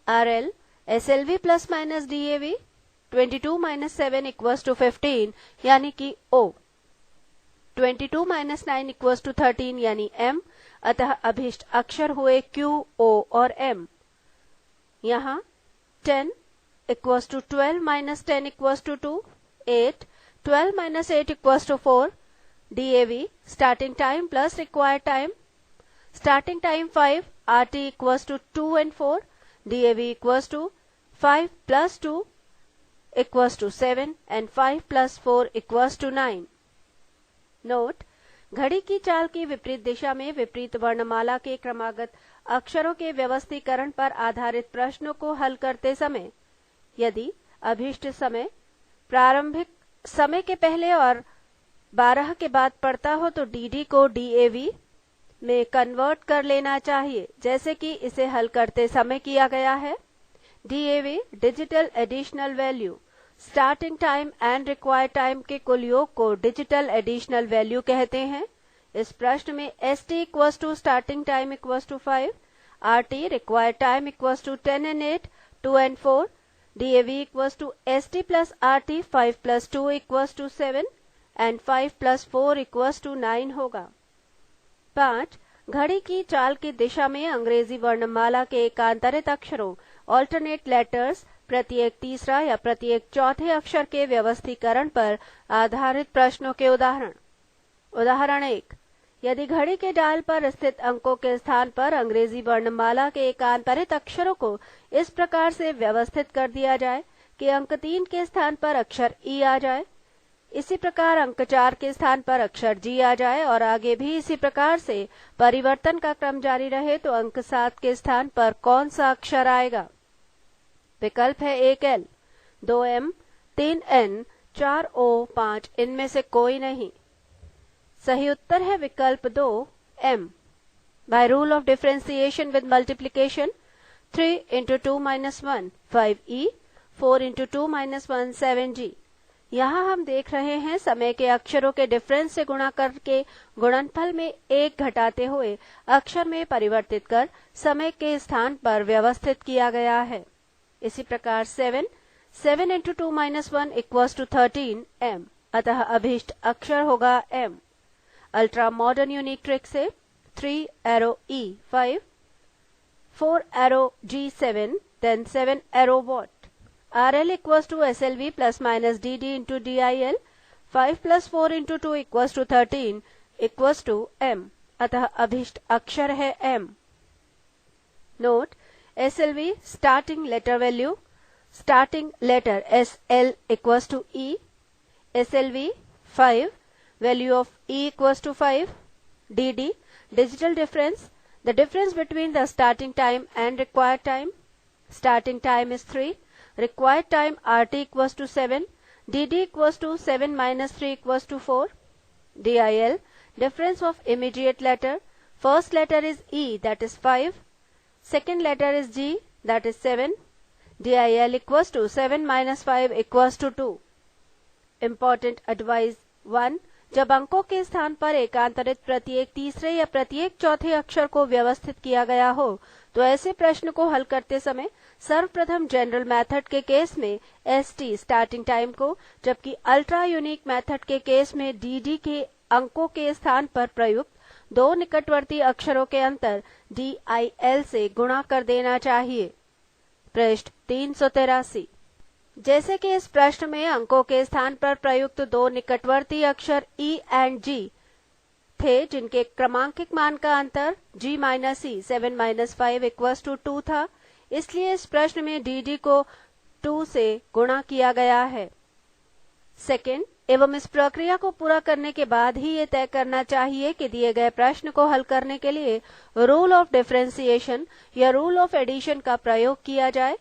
RL SLV ± DAV, 22 - 7 = 15 यानी कि O, 22 - 9 = 13 यानी M, अतः अभीष्ट अक्षर हुए Q, O और M। यहाँ 10 = 12 - 10 = 2, 8 12 - 8 = 4, DAV starting time plus required time, starting time 5, RT = 2 and 4, DAV = 5 + 2 = 7 and 5 + 4 = 9। Note, घड़ी की चाल की विपरीत दिशा में विपरीत वर्णमाला के क्रमागत अक्षरों के व्यवस्थीकरण पर आधारित प्रश्नों को हल करते समय यदि अभीष्ट समय प्रारंभिक समय के पहले और 12 के बाद पड़ता हो तो dd को DAV में कन्वर्ट कर लेना चाहिए, जैसे कि इसे हल करते समय किया गया है। DAV digital additional value starting time and required time के कुल योग को डिजिटल एडिशनल वैल्यू कहते हैं। इस प्रश्न में ST equals to starting time equals to 5, RT required time equals to 10 and 8, 2 and 4, DAV equals to ST plus RT 5 plus 2 equals to 7 and 5 plus 4 equals to 9 होगा। 5. घड़ी की चाल की दिशा में अंग्रेजी वर्णमाला के एकांतरित अक्षरों ऑल्टरनेट लेटर्स प्रत्येक तीसरा या प्रत्येक चौथे अक्षर के व्यवस्थीकरण पर आधारित प्रश्नों के उदाहरण। उदाहरण 1. यदि घड़ी के डायल पर स्थित अंकों के स्थान पर अंग्रेजी वर्णमाला के एकांतरित अक्षरों को इस प्रकार से व्यवस्थित कर दिया जाए कि अंक 3 के स्थान पर अक्षर E आ जाए, इसी प्रकार अंक 4 के स्थान पर अक्षर G आ जाए और आगे भी इसी प्रकार से परिवर्तन का क्रम जारी रहे, तो अंक 7 के स्थान पर कौन सा अक्षर आएगा? विकल्प है 1L, 2M, 3N, 4O, 5 इनमें से कोई नहीं। सही उत्तर है विकल्प 2M। Bye rule of differentiation with multiplication 3 into 2 minus 1 5E, 4 into 2 minus 1 7G। यहाँ हम देख रहे हैं समय के अक्षरों के डिफरेंस से गुणा करके गुणनफल में 1 घटाते हुए अक्षर में परिवर्तित कर समय के स्थान पर व्यवस्थित किया गया है। इसी प्रकार 7 into 2 minus 1 equals to 13M, अतः अभीष्ट अक्षर होगा M। Ultra modern unique trick से 3 arrow E 5, 4 arrow G 7, then 7 arrow what? RL equals to SLV plus minus DD into DIL, 5 plus 4 into 2 equals to 13 equals to M, अतः अभीष्ट अक्षर है M। Note, SLV starting letter value, starting letter SL equals to E, SLV 5, value of E equals to 5, DD digital difference, the difference between the starting time and required time, starting time is 3, required time RT equals to 7, DD equals to 7 minus 3 equals to 4, DIL difference of immediate letter, first letter is E that is 5, second letter is G that is 7, DIL equals to 7 minus 5 equals to 2. Important advice 1. जब अंकों के स्थान पर एकांतरित प्रत्येक तीसरे या प्रत्येक चौथे अक्षर को व्यवस्थित किया गया हो तो ऐसे प्रश्न को हल करते समय सर्वप्रथम जनरल मेथड के केस में ST स्टार्टिंग टाइम को, जबकि अल्ट्रा यूनिक मेथड के केस में DD के अंकों के स्थान पर प्रयुक्त दो निकटवर्ती अक्षरों के अंतर DIL से गुणा कर देना चाहिए। पृष्ठ 383। जैसे कि इस प्रश्न में अंकों के स्थान पर प्रयुक्त दो निकटवर्ती अक्षर E and G थे, जिनके क्रमांकित मान का अंतर G minus E 7 minus 5 equals to 2 था, इसलिए इस प्रश्न में DD को 2 से गुणा किया गया है। सेकेंड, एवं इस प्रक्रिया को पूरा करने के बाद ही ये तय करना चाहिए कि दिए गए प्रश्न को हल करने के लिए रूल ऑफ डिफरेंशिएशन या रूल ऑफ एडिशन का प्रयोग किया जाए।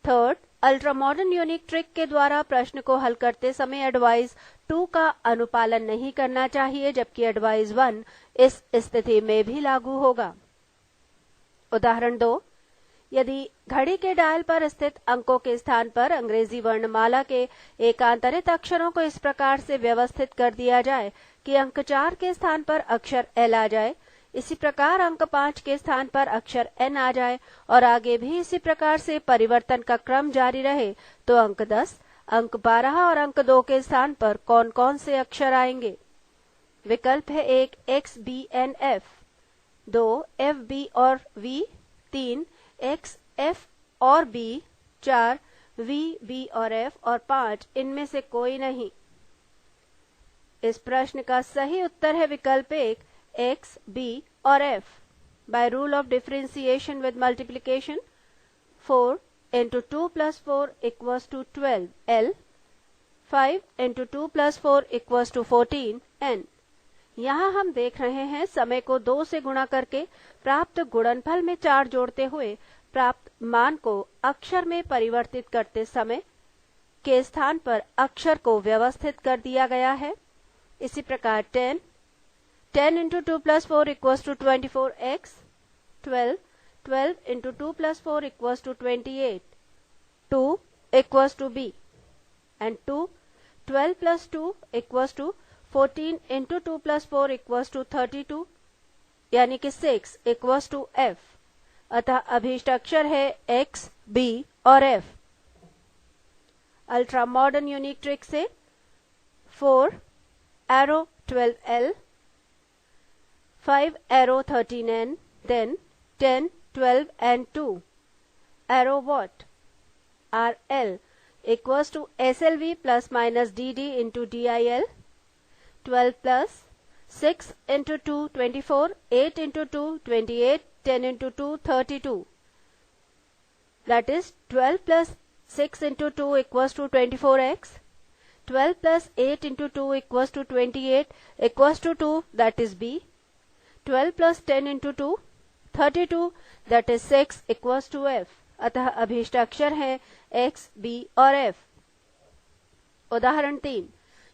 Third, ultra modern unique trick के द्वारा प्रश्न को हल करते समय एडवाइस 2 का अनुपालन नहीं करना चाहिए, जबकि एडवाइस 1 इस स्थिति में भी लागू होगा। उदाहरण 2, यदि घड़ी के डायल पर स्थित अंकों के स्थान पर अंग्रेजी वर्णमाला के एकांतरित अक्षरों को इस प्रकार से व्यवस्थित कर दिया जाए कि अंक 4 के स्थान पर अक्षर L आ जाए, इसी प्रकार अंक 5 के स्थान पर अक्षर N आ जाए और आगे भी इसी प्रकार से परिवर्तन का क्रम जारी रहे, तो अंक 10, अंक 12 और अंक 2 के स्थान पर कौन कौन से अक्षर आएंगे? विकल्प है 1 X, B and F, 2 F, B और V, 3 X, F और B, 4 V, B और F और 5 इनमें से कोई नहीं। इस प्रश्न का सही उत्तर है विकल्प 1 X, B और F। By rule of differentiation with multiplication 4 into 2 plus 4 equals to 12 L, 5 into 2 plus 4 equals to 14 N। यहाँ हम देख रहे हैं समय को 2 से गुणा करके प्राप्त गुणनफल में 4 जोड़ते हुए प्राप्त मान को अक्षर में परिवर्तित करते समय के स्थान पर अक्षर को व्यवस्थित कर दिया गया है। इसी प्रकार 10 into 2 plus 4 equals to 24x, 12 into 2 plus 4 equals to 28, 2 equals to b, and 12 plus 2 equals to 14 into 2 plus 4 equals to 32, यानी कि 6 equals to f। अतः अभीष्ट अक्षर है x, b और f। Ultra modern unique trick से 4 arrow 12L, 5 arrow 13N, then 10, 12 and 2 arrow what? RL equals to SLV plus minus DD into DIL, 12 plus 6 into 2 24, 8 into 2 28, 10 into 2 32, that is 12 plus 6 into 2 equals to 24x, 12 plus 8 into 2 equals to 28 equals to 2, that is b, 12 plus 10 into 2 32, that is 6 equals to f। अतः अभीष्ट अक्षर है x, b और f। उदाहरण 3,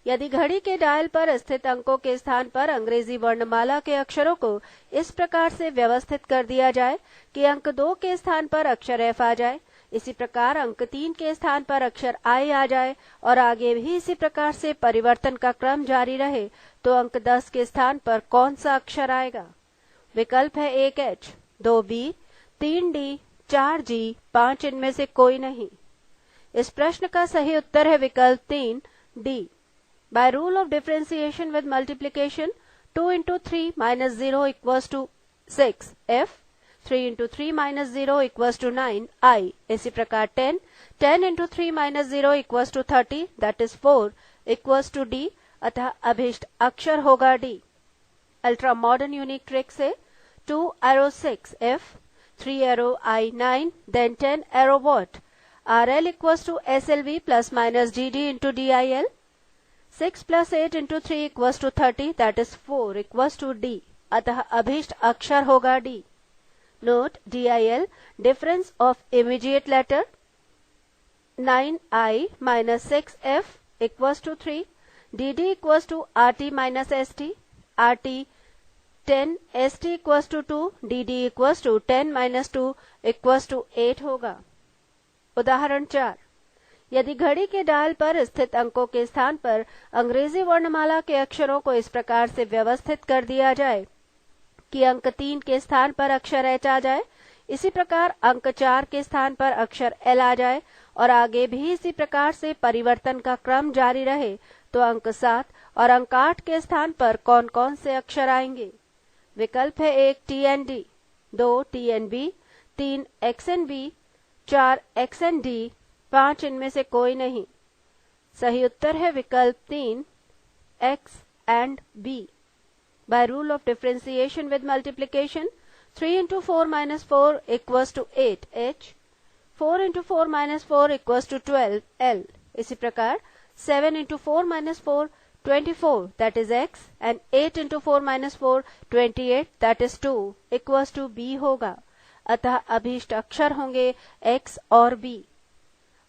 यदि घड़ी के dial पर स्थित अंकों के स्थान पर अंग्रेजी वर्णमाला के अक्षरों को इस प्रकार से व्यवस्थित कर दिया जाए कि अंक 2 के स्थान पर अक्षर f आ जाए, इसी प्रकार अंक 3 के स्थान पर अक्षर I आ जाए और आगे भी इसी प्रकार से परिवर्तन का क्रम जारी रहे, तो अंक 10 के स्थान पर कौन सा अक्षर आएगा? विकल्प है 1H, 2B, 3D, 4G, 5 इनमें से कोई नहीं। इस प्रश्न का सही उत्तर है विकल्प 3D। Bye rule of differentiation with multiplication 2 into 3 minus 0 equals to 6 f, 3 into 3 minus 0 equals to 9 I। इसी प्रकार 10 into 3 minus 0 equals to 30, that is 4 equals to D। अतः अभीष्ट अक्षर होगा D। Ultra modern unique trick से 2 arrow 6 f, 3 arrow I 9, then 10 arrow what? RL equals to SLV plus minus DD into DIL, 6 plus 8 into 3 equals to 30, that is 4 equals to D। अतः अभीष्ट अक्षर होगा D। Note DIL, difference of immediate letter, 9I minus 6F equals to 3, DD equals to RT minus ST, RT 10, ST equals to 2, DD equals to 10 minus 2 equals to 8 होगा। उदाहरण 4, यदि घड़ी के dial पर स्थित अंकों के स्थान पर अंग्रेजी वर्णमाला के अक्षरों को इस प्रकार से व्यवस्थित कर दिया जाए कि अंक 3 के स्थान पर अक्षर H आ जाए, इसी प्रकार अंक 4 के स्थान पर अक्षर L आ जाए और आगे भी इसी प्रकार से परिवर्तन का क्रम जारी रहे, तो अंक 7 और अंक 8 के स्थान पर कौन कौन से अक्षर आएंगे? विकल्प है 1 TND, 2 TNB, 3 XNB, 4 XND, 5 इनमें से कोई नहीं। सही उत्तर है विकल्प 3 X and B। By rule of differentiation with multiplication, 3 into 4 minus 4 equals to 8H, 4 into 4 minus 4 equals to 12L। इसी प्रकार 7 into 4 minus 4 24, that is X, and 8 into 4 minus 4 28, that is 2 equals to B होगा। अतः अभीष्ट अक्षर होंगे X और B।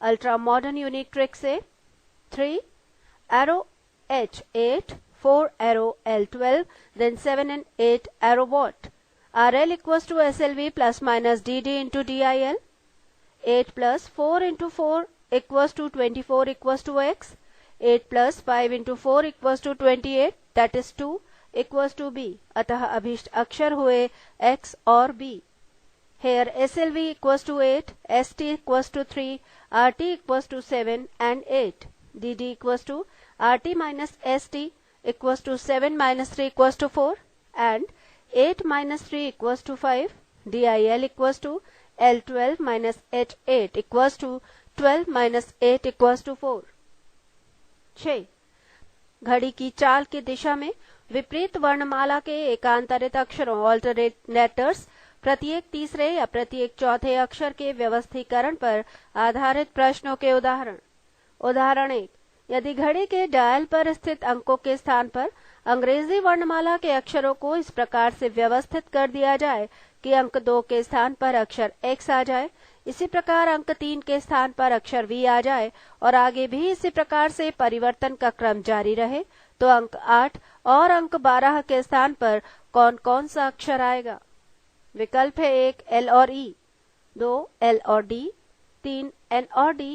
Ultra modern unique trick से 3 arrow H 8, 4 arrow L 12, then 7 and 8 arrow what? RL equals to SLV plus minus DD into DIL, 8 plus 4 into 4 equals to 24 equals to X, 8 plus 5 into 4 equals to 28, that is 2 equals to B। अतः अभीष्ट अक्षर हुए X और B। Here SLV equals to 8, ST equals to 3, RT equals to 7 and 8, DD equals to RT minus ST equals to 7 minus 3 equals to 4, and 8 minus 3 equals to 5, DIL equals to L12 minus H8 equals to 12 minus 8 equals to 4। 6. घड़ी की चाल की दिशा में विपरीत वर्णमाला के एकांतरित अक्षरों alternate letters प्रत्येक तीसरे या प्रत्येक चौथे अक्षर के व्यवस्थीकरण पर आधारित प्रश्नों के उदाहरण। उदाहरण 1, यदि घड़ी के डायल पर स्थित अंकों के स्थान पर अंग्रेजी वर्णमाला के अक्षरों को इस प्रकार से व्यवस्थित कर दिया जाए कि अंक 2 के स्थान पर अक्षर X आ जाए, इसी प्रकार अंक 3 के स्थान पर अक्षर V आ जाए और आगे भी इसी प्रकार से परिवर्तन का क्रम जारी रहे, तो अंक 8 और अंक 12 के स्थान पर कौन कौन सा अक्षर आएगा? विकल्प है 1 L और E, 2 L और D, 3 N और D,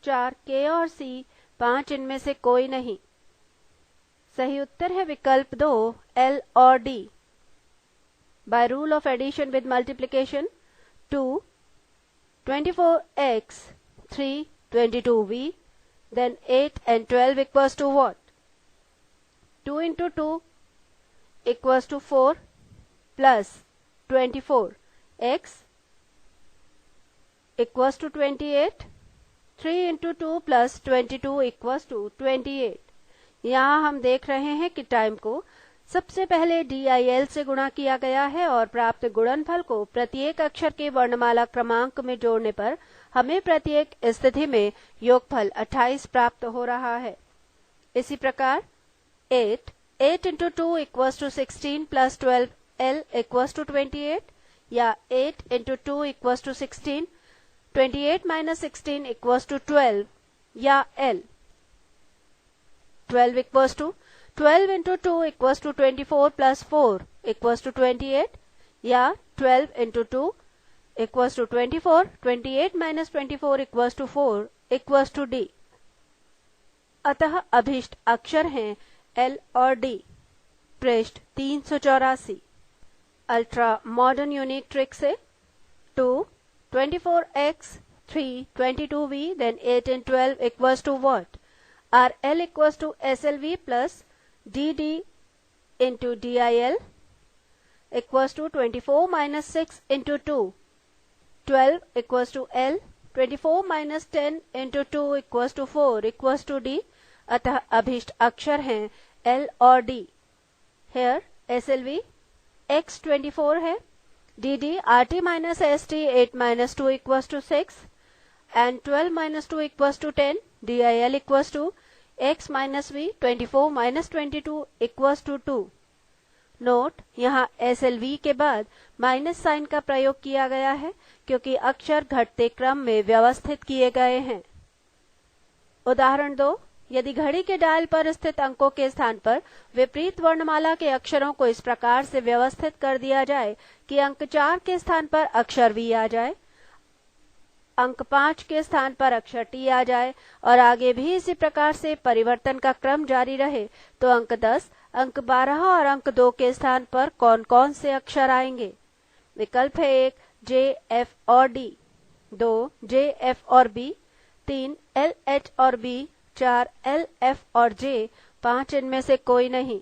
4 K और C, 5 इनमें से कोई नहीं। सही उत्तर है विकल्प 2 L और D। By rule of addition with multiplication, 2 24x 3 22v, then 8 and 12 equals to what? 2 into 2 equals to 4 plus 24x equals to 28, 3 into 2 plus 22 equals to 28। यहाँ हम देख रहे हैं कि टाइम को सबसे पहले DIL से गुणा किया गया है और प्राप्त गुणनफल को प्रत्येक अक्षर के वर्णमाला क्रमांक में जोड़ने पर हमें प्रत्येक स्थिति में योगफल 28 प्राप्त हो रहा है। इसी प्रकार 8 into 2 equals to 16 plus 12L equals to 28, या 8 into 2 equals to 16, 28 minus 16 equals to 12, या L 12 equals to 12 into 2 equals to 24 plus 4 equals to 28, या 12 into 2 equals to 24, 28 minus 24 equals to 4 equals to D। अतः अभीष्ट अक्षर हैं L और D। पृष्ठ 384। Ultra modern unique trick से 2 24x 3 22v, then 8 and 12 equals to what? Are L equals to SLV plus DD into DIL equals to 24 minus 6 into 2, 12 equals to L, 24 minus 10 into 2 equals to 4 equals to D। अतः अभीष्ट अक्षर हैं L और D। Here SLV X 24 है, DD RT minus ST 8 minus 2 equals to 6 and 12 minus 2 equals to 10, DIL equals to X minus V 24 minus 22 equals to 2। Note, यहाँ SLV के बाद minus sign का प्रयोग किया गया है क्योंकि अक्षर घटते क्रम में व्यवस्थित किए गए हैं। उदाहरण 2, यदि घड़ी के डायल पर स्थित अंकों के स्थान पर विपरीत वर्णमाला के अक्षरों को इस प्रकार से व्यवस्थित कर दिया जाए कि अंक 4 के स्थान पर अक्षर V आ जाए, अंक 5 के स्थान पर अक्षर T आ जाए और आगे भी इसी प्रकार से परिवर्तन का क्रम जारी रहे, तो अंक 10, अंक 12 और अंक 2 के स्थान पर कौन कौन से अक्षर आएंगे? विकल्प है 1 J F और D, 2 J F और B, 3 L H और B, 4 L F और J, 5 इनमें से कोई नहीं।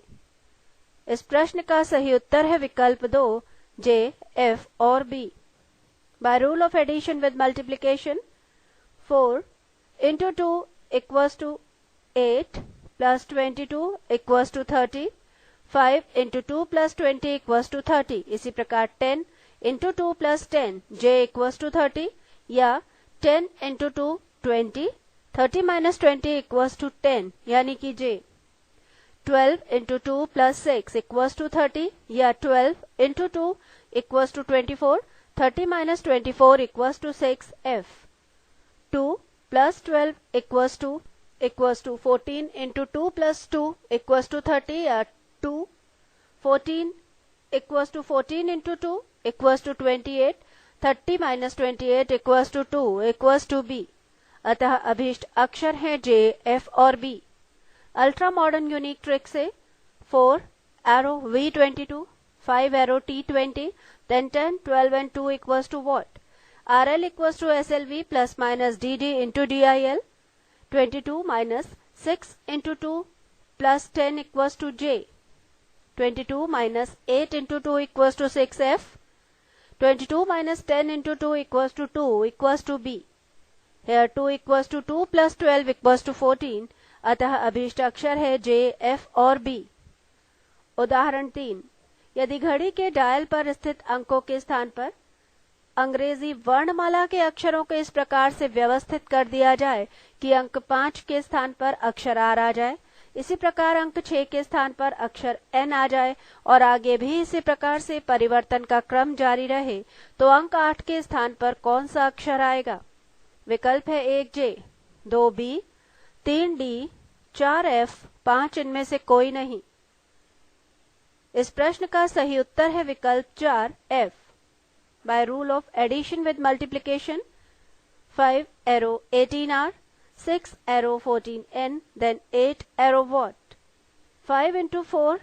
इस प्रश्न का सही उत्तर है विकल्प 2 J F और B। By rule of addition with multiplication, 4 into 2 equals to 8 plus 22 equals to 30, 5 into 2 plus 20 equals to 30, इसी प्रकार 10 into 2 plus 10 J equals to 30, या 10 into 2 20, 30 minus 20 equals to 10 यानी कि J। 12 into 2 plus 6 equals to 30, या 12 into 2 equals to 24, 30 minus 24 equals to 6 F। 2 plus 12 equals to 14 into 2 plus 2 equals to 30, या 2 14 equals to 14 into 2 equals to 28, 30 minus 28 equals to 2 equals to B। अतः अभीष्ट अक्षर हैं J F और B। Ultra modern unique trick से 4 arrow V22, 5 arrow T20, then 10, 12 and 2 equals to what? RL equals to SLV plus minus DD into DIL, 22 minus 6 into 2 plus 10 equals to J, 22 minus 8 into 2 equals to 6F, 22 minus 10 into 2 equals to 2 equals to B। Here 2 equals to 2 plus 12 equals to 14, अतः अभीष्ट अक्षर है J F और B। उदाहरण 3, यदि घड़ी के dial पर स्थित अंकों के स्थान पर अंग्रेजी वर्णमाला के अक्षरों को इस प्रकार से व्यवस्थित कर दिया जाए कि अंक 5 के स्थान पर अक्षर आर आ जाए, इसी प्रकार अंक 6 के स्थान पर अक्षर एन आ जाए और आगे भी इसी प्रकार से परिवर्तन का क्रम जारी रहे, तो अंक 8 के स्थान पर कौन सा अक्षर आएगा? विकल्प है 1 जे, 2 बी, 3 डी, 4 एफ, 5 इनमें से कोई नहीं। इस प्रश्न का सही उत्तर है विकल्प 4 F. By rule of addition with multiplication 5 arrow 18R, 6 arrow 14N, then 8 arrow what? 5 into 4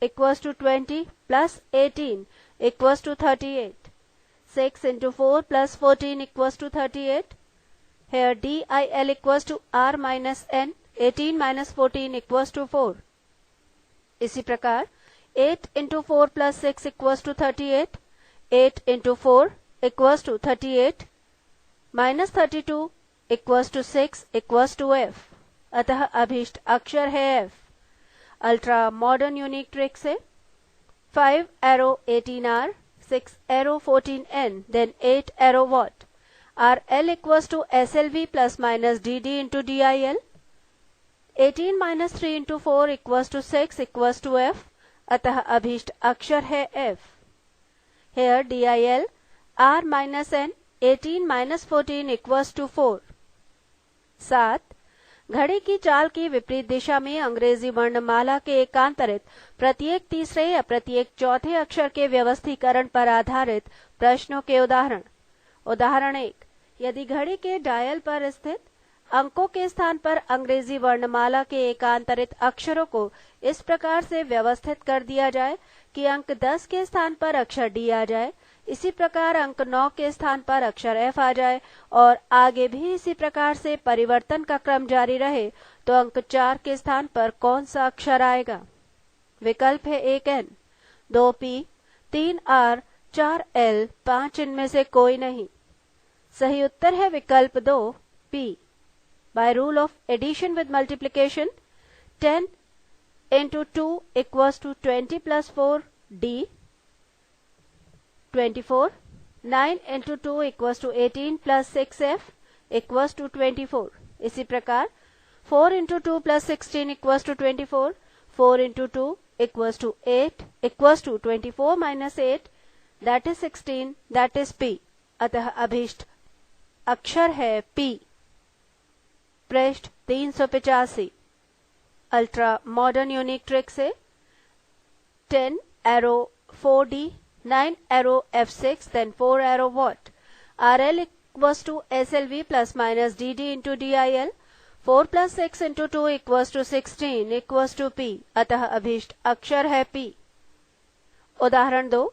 equals to 20 plus 18 equals to 38. 6 into 4 plus 14 equals to 38. Here DIL equals to R minus N, 18 minus 14 equals to 4. इसी प्रकार 8 into 4 plus 6 equals to 38. 8 into 4 equals to 38 minus 32 equals to 6 equals to F. अतः अभीष्ट अक्षर है F। Ultra modern unique trick से 5 arrow 18R, 6 arrow 14N, then 8 arrow what? RL equals to SLV plus minus DD into DIL. 18 minus 3 into 4 equals to 6 equals to F. अतः अभीष्ट अक्षर है F। Here DIL R minus N, 18 minus 14 equals to 4. 7. घड़ी की चाल की विपरीत दिशा में अंग्रेजी वर्णमाला के एकांतरित प्रत्येक तीसरे या प्रत्येक चौथे अक्षर के व्यवस्थीकरण पर आधारित प्रश्नों के उदाहरण। उदाहरण 1, यदि घड़ी के डायल पर स्थित अंकों के स्थान पर अंग्रेजी वर्णमाला के एकांतरित अक्षरों को इस प्रकार से व्यवस्थित कर दिया जाए कि अंक 10 के स्थान पर अक्षर डी आ जाए, इसी प्रकार अंक 9 के स्थान पर अक्षर एफ आ जाए और आगे भी इसी प्रकार से परिवर्तन का क्रम जारी रहे, तो अंक 4 के स्थान पर कौन सा अक्षर आएगा? विकल्प है 1 एन, 2 पी, 3 आर, 4 एल, 5 इनमें से कोई नहीं। सही उत्तर है विकल्प 2 P. By rule of addition with multiplication, 10 into 2 equals to 20 plus 4 D, 24. 9 into 2 equals to 18 plus 6F equals to 24. इसी प्रकार 4 into 2 plus 16 equals to 24. 4 into 2 equals to 8 equals to 24 minus 8, that is 16, that is P. अतः अभीष्ट अक्षर है P। पृष्ठ 385। Ultra modern unique trick से 10 arrow 4D, 9 arrow F6, then 4 arrow what? RL equals to SLV plus minus DD into DIL. 4 plus 6 into 2 equals to 16 equals to P. अतः अभीष्ट अक्षर है P। उदाहरण 2,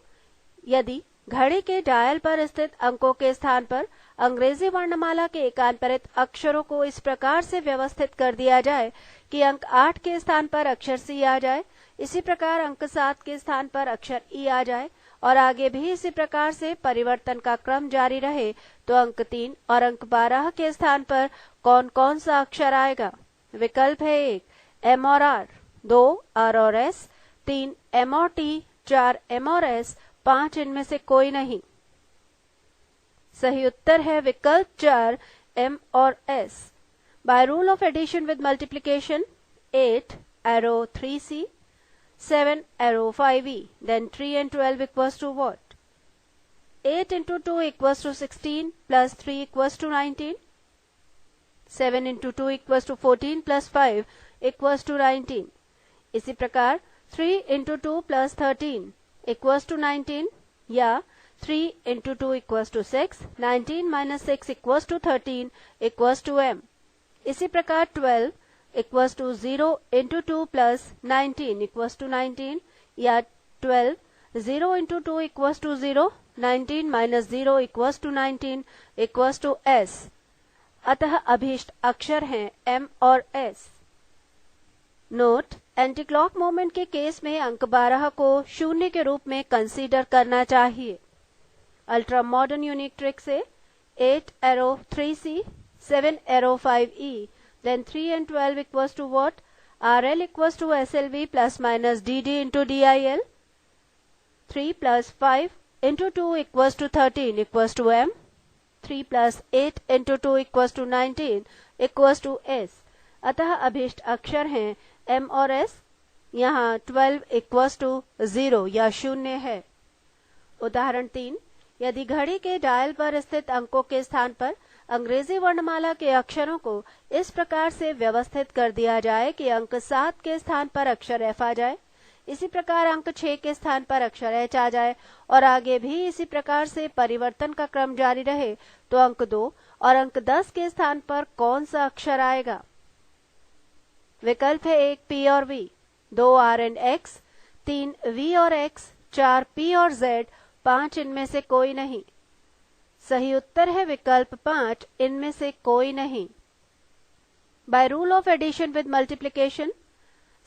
यदि घड़ी के डायल पर स्थित अंकों के स्थान पर अंग्रेजी वर्णमाला के एकांतरित अक्षरों को इस प्रकार से व्यवस्थित कर दिया जाए कि अंक 8 के स्थान पर अक्षर सी आ जाए, इसी प्रकार अंक 7 के स्थान पर अक्षर ई आ जाए और आगे भी इसी प्रकार से परिवर्तन का क्रम जारी रहे, तो अंक 3 और अंक 12 के स्थान पर कौन कौन सा अक्षर आएगा? विकल्प है 1 एम और आर, 2 आर और एस, 3 एम और टी, 4 एम और एस, 5 इनमें से कोई नहीं। सही उत्तर है विकल्प 4 एम और S. By rule of addition with multiplication 8 arrow 3C, 7 arrow 5E, then 3 and 12 equals to what? 8 into 2 equals to 16 plus 3 equals to 19. 7 into 2 equals to 14 plus 5 equals to 19. इसी प्रकार 3 into 2 plus 13 equals to 19 या 3 into 2 equals to 6, 19 minus 6 equals to 13 equals to M. इसी प्रकार 12 equals to 0 into 2 plus 19 equals to 19 या 12 0 into 2 equals to 0, 19 minus 0 equals to 19 equals to S. अतः अभीष्ट अक्षर हैं M और S। Note, anti clock movement के केस में अंक 12 को शून्य के रूप में कंसीडर करना चाहिए। अल्ट्रा मॉडर्न यूनिक ट्रिक से 8 arrow 3C, 7 arrow 5E, then 3 and 12 equals to what? RL equals to SLV plus minus DD into DIL. 3 plus 5 into 2 equals to 13 equals to m. 3 plus 8 into 2 equals to 19 equals to s. अतः अभीष्ट अक्षर हैं m और s. यहाँ 12 equals to 0 या शून्य है. उदाहरण 3. यदि घड़ी के डायल पर स्थित अंकों के स्थान पर अंग्रेजी वर्णमाला के अक्षरों को इस प्रकार से व्यवस्थित कर दिया जाए कि अंक 7 के स्थान पर अक्षर f आ जाए, इसी प्रकार अंक 6 के स्थान पर अक्षर h आ जाए और आगे भी इसी प्रकार से परिवर्तन का क्रम जारी रहे, तो अंक 2 और अंक 10 के स्थान पर कौन सा अक्षर आएगा? विकल्प है 1 p और v, 2 r and x, 3 v और x, 4 p और z, 5 इनमें से कोई नहीं. सही उत्तर है विकल्प 5, इनमें से कोई नहीं. By rule of addition with multiplication,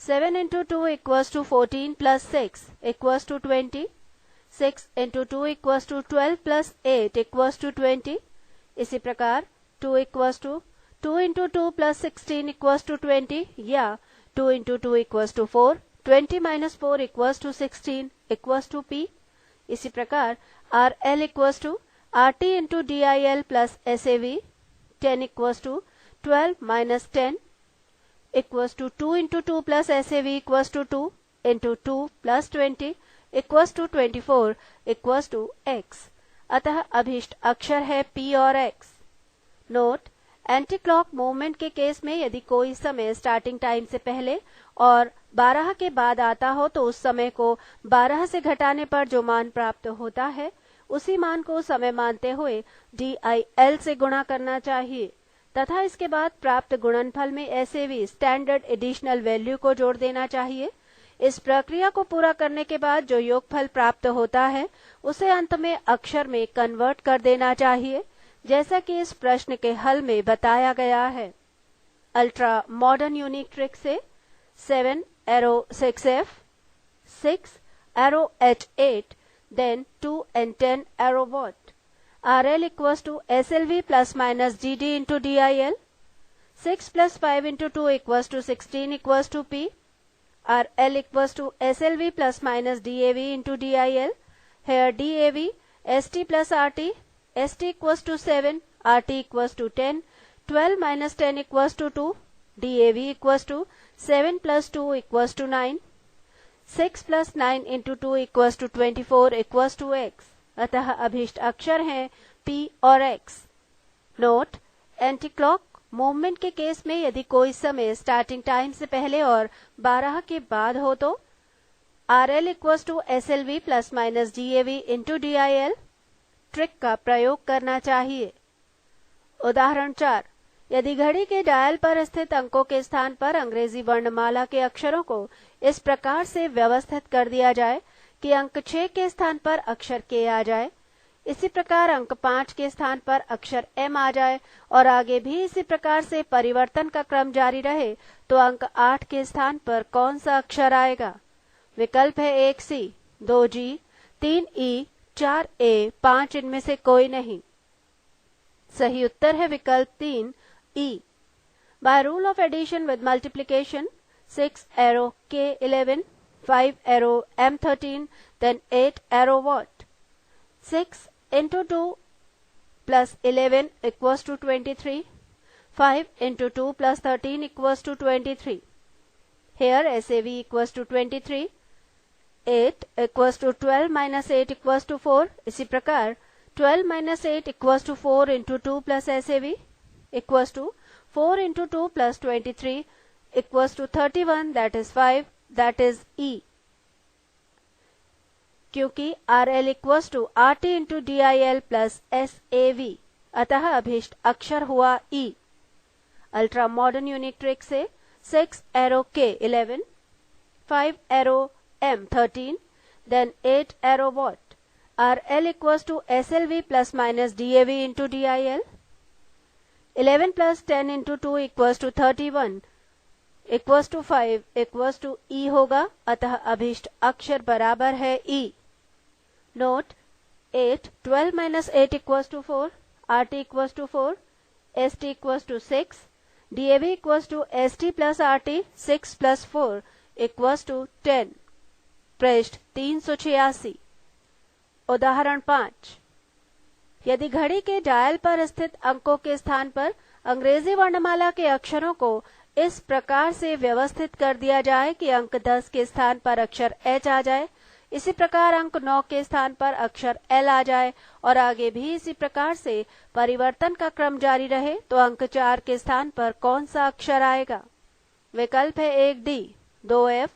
7 into 2 equals to 14 plus 6 equals to 20. 6 into 2 equals to 12 plus 8 equals to 20. इसी प्रकार 2 equals to 2 into 2 plus 16 equals to 20 या 2 into 2 equals to 4. 20 minus 4 equals to 16 equals to p. इसी प्रकार RL equals to RT into DIL plus SAV. 10 equals to 12 minus 10 equals to 2 into 2 plus SAV equals to 2 into 2 plus 20 equals to 24 equals to x. अतः अभीष्ट अक्षर है p और x. Note: anti clock movement के case में यदि कोई समय स्टार्टिंग टाइम से पहले और 12 के बाद आता हो तो उस समय को 12 से घटाने पर जो मान प्राप्त होता है उसी मान को समय मानते हुए DIL से गुणा करना चाहिए तथा इसके बाद प्राप्त गुणनफल में SAV स्टैंडर्ड एडिशनल वैल्यू को जोड़ देना चाहिए. इस प्रक्रिया को पूरा करने के बाद जो योगफल प्राप्त होता है उसे अंत में अक्षर में कन्वर्ट कर देना चाहिए, जैसा कि इस प्रश्न के हल में बताया गया है. अल्ट्रा मॉडर्न यूनिक ट्रिक से 7 arrow 6F, 6 arrow H8, then 2 and 10 arrow what? RL equals to SLV plus minus GD into DIL. 6 plus 5 into 2 equals to 16 equals to P. RL equals to SLV plus minus DAV into DIL. Here DAV, ST plus RT. ST equals to 7, RT equals to 10. 12 minus 10 equals to 2. DAV equals to 7 plus 2 equals to 9. 6 plus 9 into 2 equals to 24 equals to x. अतः अभीष्ट अक्षर हैं p और x. Note: anti clock movement के case में यदि कोई समय स्टार्टिंग टाइम से पहले और 12 के बाद हो तो RL equals to SLV plus minus DAV into DIL trick का प्रयोग करना चाहिए. उदाहरण 4. यदि घड़ी के डायल पर स्थित अंकों के स्थान पर अंग्रेजी वर्णमाला के अक्षरों को इस प्रकार से व्यवस्थित कर दिया जाए कि अंक 6 के स्थान पर अक्षर K आ जाए, इसी प्रकार अंक 5 के स्थान पर अक्षर M आ जाए और आगे भी इसी प्रकार से परिवर्तन का क्रम जारी रहे, तो अंक 8 के स्थान पर कौन सा अक्षर आएगा? विकल्प है 1 C, 2 G, 3 E, 4 A, 5 इनमें से कोई नहीं. सही उत्तर है विकल्प 3 E. By rule of addition with multiplication, 6 arrow K11, 5 arrow M13, then 8 arrow what? 6 into 2 plus 11 equals to 23. 5 into 2 plus 13 equals to 23. Here SAV equals to 23. 8 equals to 12 minus 8 equals to 4. इसी प्रकार 12 minus 8 equals to 4 into 2 plus SAV equals to 4 into 2 plus 23 equals to 31, that is 5, that is E. क्योंकि RL equals to RT into DIL plus SAV, अतः अभीष्ट अक्षर हुआ E. Ultra modern unique trick से 6 arrow K11, 5 arrow M13, then 8 arrow what? RL equals to SLV plus minus DAV into DIL. 11 plus 10 into 2 equals to 31 equals to 5 equals to E होगा, अतः अभीष्ट अक्षर बराबर है E. Note: 8 12 minus 8 equals to 4, RT equals to 4, ST equals to 6, DAV equals to ST plus RT, 6 plus 4 equals to 10. पृष्ठ 386. उदाहरण 5। यदि घड़ी के डायल पर स्थित अंकों के स्थान पर अंग्रेजी वर्णमाला के अक्षरों को इस प्रकार से व्यवस्थित कर दिया जाए कि अंक 10 के स्थान पर अक्षर H आ जाए, इसी प्रकार अंक 9 के स्थान पर अक्षर L आ जाए और आगे भी इसी प्रकार से परिवर्तन का क्रम जारी रहे, तो अंक 4 के स्थान पर कौन सा अक्षर आएगा? विकल्प है 1D, 2F,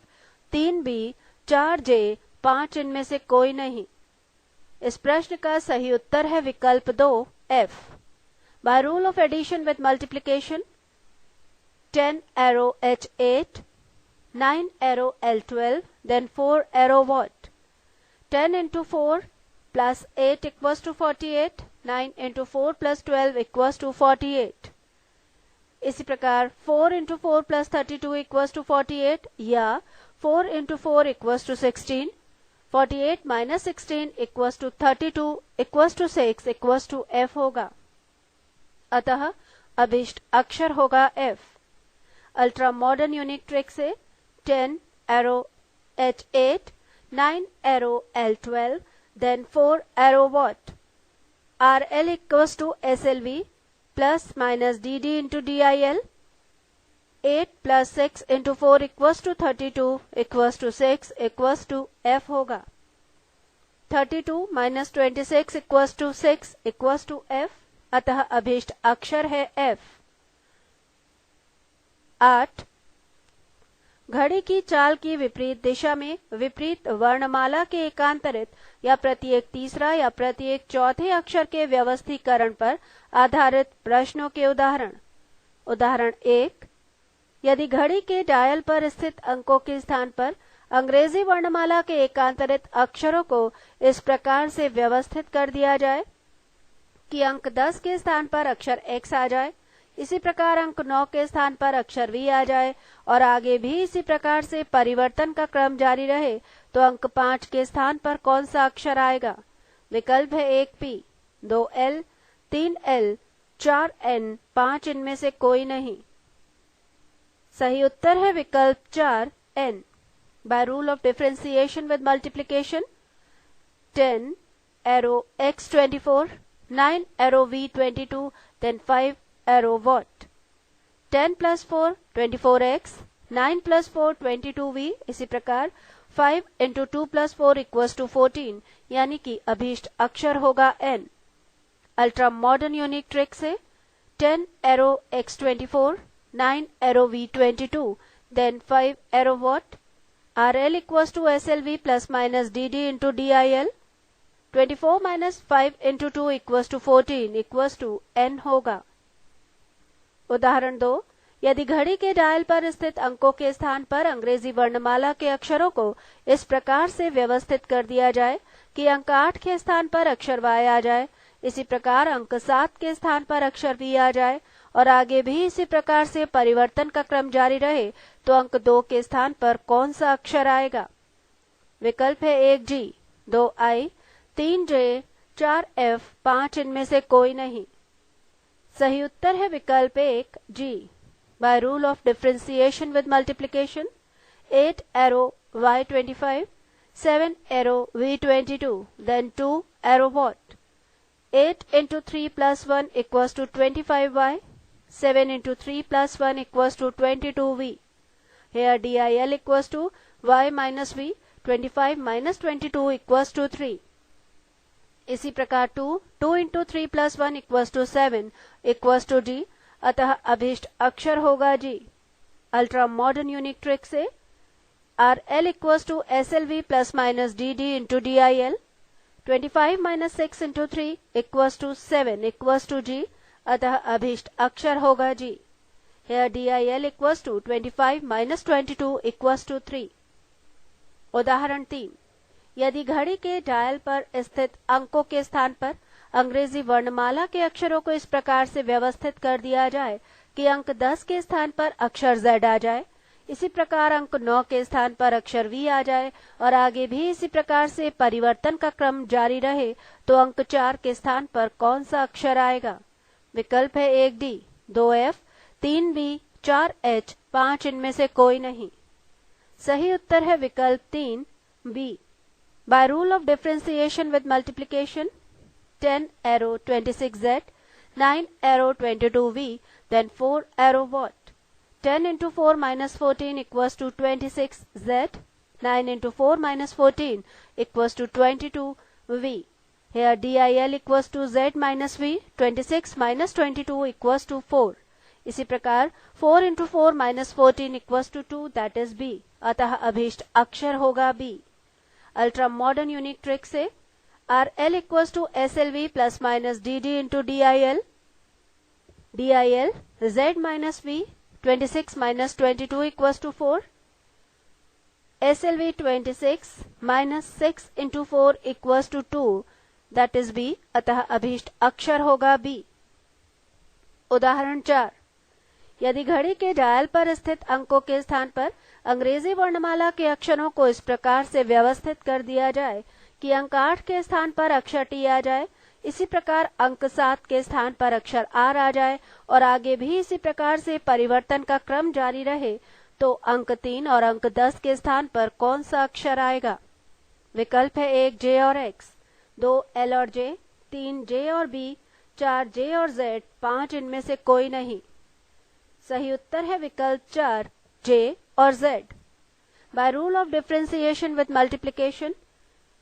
3B, 4J, 5 इनमें से कोई नहीं। इस प्रश्न का सही उत्तर है विकल्प 2, F। By rule of addition with multiplication, 10 arrow H8, 9 arrow L12, then 4 arrow what? 10 into 4 plus 8 equals to 48, 9 into 4 plus 12 equals to 48। इसी प्रकार 4 into 4 plus 32 equals to 48 या 4 into 4 equals to 16, 48 minus 16 equals to 32 equals to 6 equals to F होगा। अतः अभिष्ट अक्षर होगा F। Ultra modern unique trick से 10 arrow H8, 9 arrow L12, then 4 arrow what? RL equals to SLV plus minus DD into DIL, 8 plus 6 into 4 equals to 32 equals to 6 equals to F होगा। 32 minus 26 equals to 6 equals to F, अतः अभिष्ट अक्षर है F। 8 घड़ी की चाल की विपरीत दिशा में विपरीत वर्णमाला के एकांतरित या प्रत्येक तीसरा या प्रत्येक चौथे अक्षर के व्यवस्थीकरण पर आधारित प्रश्नों के उदाहरण। उदाहरण 1। यदि घड़ी के डायल पर स्थित अंकों के स्थान पर अंग्रेजी वर्णमाला के एकांतरित अक्षरों को इस प्रकार से व्यवस्थित कर दिया जाए कि अंक 10 के स्थान पर अक्षर X आ जाए, इसी प्रकार अंक 9 के स्थान पर अक्षर V आ जाए और आगे भी इसी प्रकार से परिवर्तन का क्रम जारी रहे, तो अंक 5 के स्थान पर कौन सा अक्षर आएगा? विकल्प है 1P, 2L, 3L, 4N, 5 इनमें से कोई नहीं। सही उत्तर है विकल्प 4N। Bye rule of differentiation with multiplication, 10 arrow X24, 9 arrow V22, then 5 arrow what? 10 plus 4 24x, 9 plus 4 22v, इसी प्रकार 5 into 2 plus 4 equals to 14, यानी कि अभीष्ट अक्षर होगा N। Ultra modern unique trick से 10 arrow X24, 9 arrow V22, then 5 arrow what? RL equals to SLV plus minus DD into DIL, 24 minus 5 into 2 equals to 14 equals to N होगा। उदाहरण 2। यदि घड़ी के डायल पर स्थित अंकों के स्थान पर अंग्रेजी वर्णमाला के अक्षरों को इस प्रकार से व्यवस्थित कर दिया जाए कि अंक 8 के स्थान पर अक्षर Y आ जाए, इसी प्रकार अंक 7 के स्थान पर अक्षर V आ जाए और आगे भी इसी प्रकार से परिवर्तन का क्रम जारी रहे, तो अंक 2 के स्थान पर कौन सा अक्षर आएगा? विकल्प है 1G, 2I, 3J, 4F, 5 इनमें से कोई नहीं। सही उत्तर है विकल्प 1G। Bye rule of differentiation with multiplication, 8 arrow Y25, 7 arrow V22, then 2 arrow what? 8 into 3 plus 1 equals to 25y, 7 into 3 plus 1 equals to 22v. Here DIL equals to y minus v, 25 minus 22 equals to 3. इसी प्रकार 2 into 3 plus 1 equals to 7 equals to D, अतः अभीष्ट अक्षर होगा G। Ultra modern unique trick से RL equals to SLV plus minus DD into DIL, 25 minus 6 into 3 equals to 7 equals to G, अतः अभीष्ट अक्षर होगा G। Here DIL equals to 25 minus 22 equals to 3। उदाहरण 3। यदि घड़ी के डायल पर स्थित अंकों के स्थान पर अंग्रेजी वर्णमाला के अक्षरों को इस प्रकार से व्यवस्थित कर दिया जाए कि अंक 10 के स्थान पर अक्षर Z आ जाए, इसी प्रकार अंक 9 के स्थान पर अक्षर V आ जाए और आगे भी इसी प्रकार से परिवर्तन का क्रम जारी रहे, तो अंक 4 के स्थान पर कौन सा अक्षर आएगा? विकल्प है 1D, 2F, 3B, 4H, 5 इनमें से कोई नहीं। सही उत्तर है विकल्प 3B। By rule of differentiation with multiplication, 10 arrow 26z, 9 arrow 22v, then 4 arrow what? 10 into 4 minus 14 equals to 26z, 9 into 4 minus 14 equals to 22v. Here DIL equals to z minus v, 26 minus 22 equals to 4. इसी प्रकार 4 into 4 minus 14 equals to 2, that is b. अतः अभीष्ट अक्षर होगा b. Ultra modern unique trick से RL equals to SLV plus minus DD into DIL. DIL Z minus V, 26 minus 22 equals to 4. SLV 26 minus 6 into 4 equals to 2, that is B. अतः अभीष्ट अक्षर होगा B. उदाहरण 4. यदि घड़ी के डायल पर स्थित अंकों के स्थान पर अंग्रेजी वर्णमाला के अक्षरों को इस प्रकार से व्यवस्थित कर दिया जाए कि अंक 8 के स्थान पर अक्षर टी आ जाए, इसी प्रकार अंक 7 के स्थान पर अक्षर आर आ जाए और आगे भी इसी प्रकार से परिवर्तन का क्रम जारी रहे, तो अंक 3 और अंक 10 के स्थान पर कौन सा अक्षर आएगा? विकल्प है 1 जे और एक्स, 2 एल और जे, 3 जे और बी, 4 जे और जेड, 5 इनमें से कोई नहीं। सही उत्तर है विकल्प 4 जे और Z. Bye rule of differentiation with multiplication,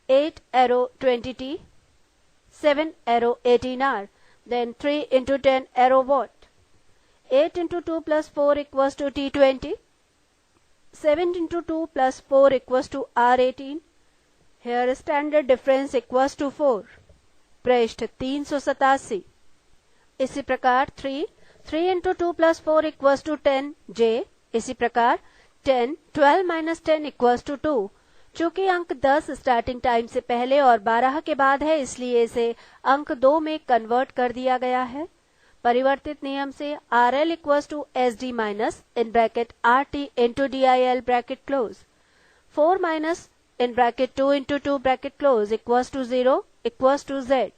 8 arrow 20t, 7 arrow 18r, then 3 into 10 arrow what? 8 into 2 plus 4 equals to t20, 7 into 2 plus 4 equals to r18, here standard difference equals to 4, पृष्ठ 387। इसी प्रकार 3 into 2 plus 4 equals to 10 j, इसी प्रकार 10 12 minus 10 equals to 2, चूंकि अंक 10 starting time से पहले और 12 के बाद है, इसलिए इसे अंक 2 में कन्वर्ट कर दिया गया है। परिवर्तित नियम से RL equals to SD minus in bracket RT into DIL bracket close, 4 minus in bracket 2 into 2 bracket close equals to 0 equals to Z।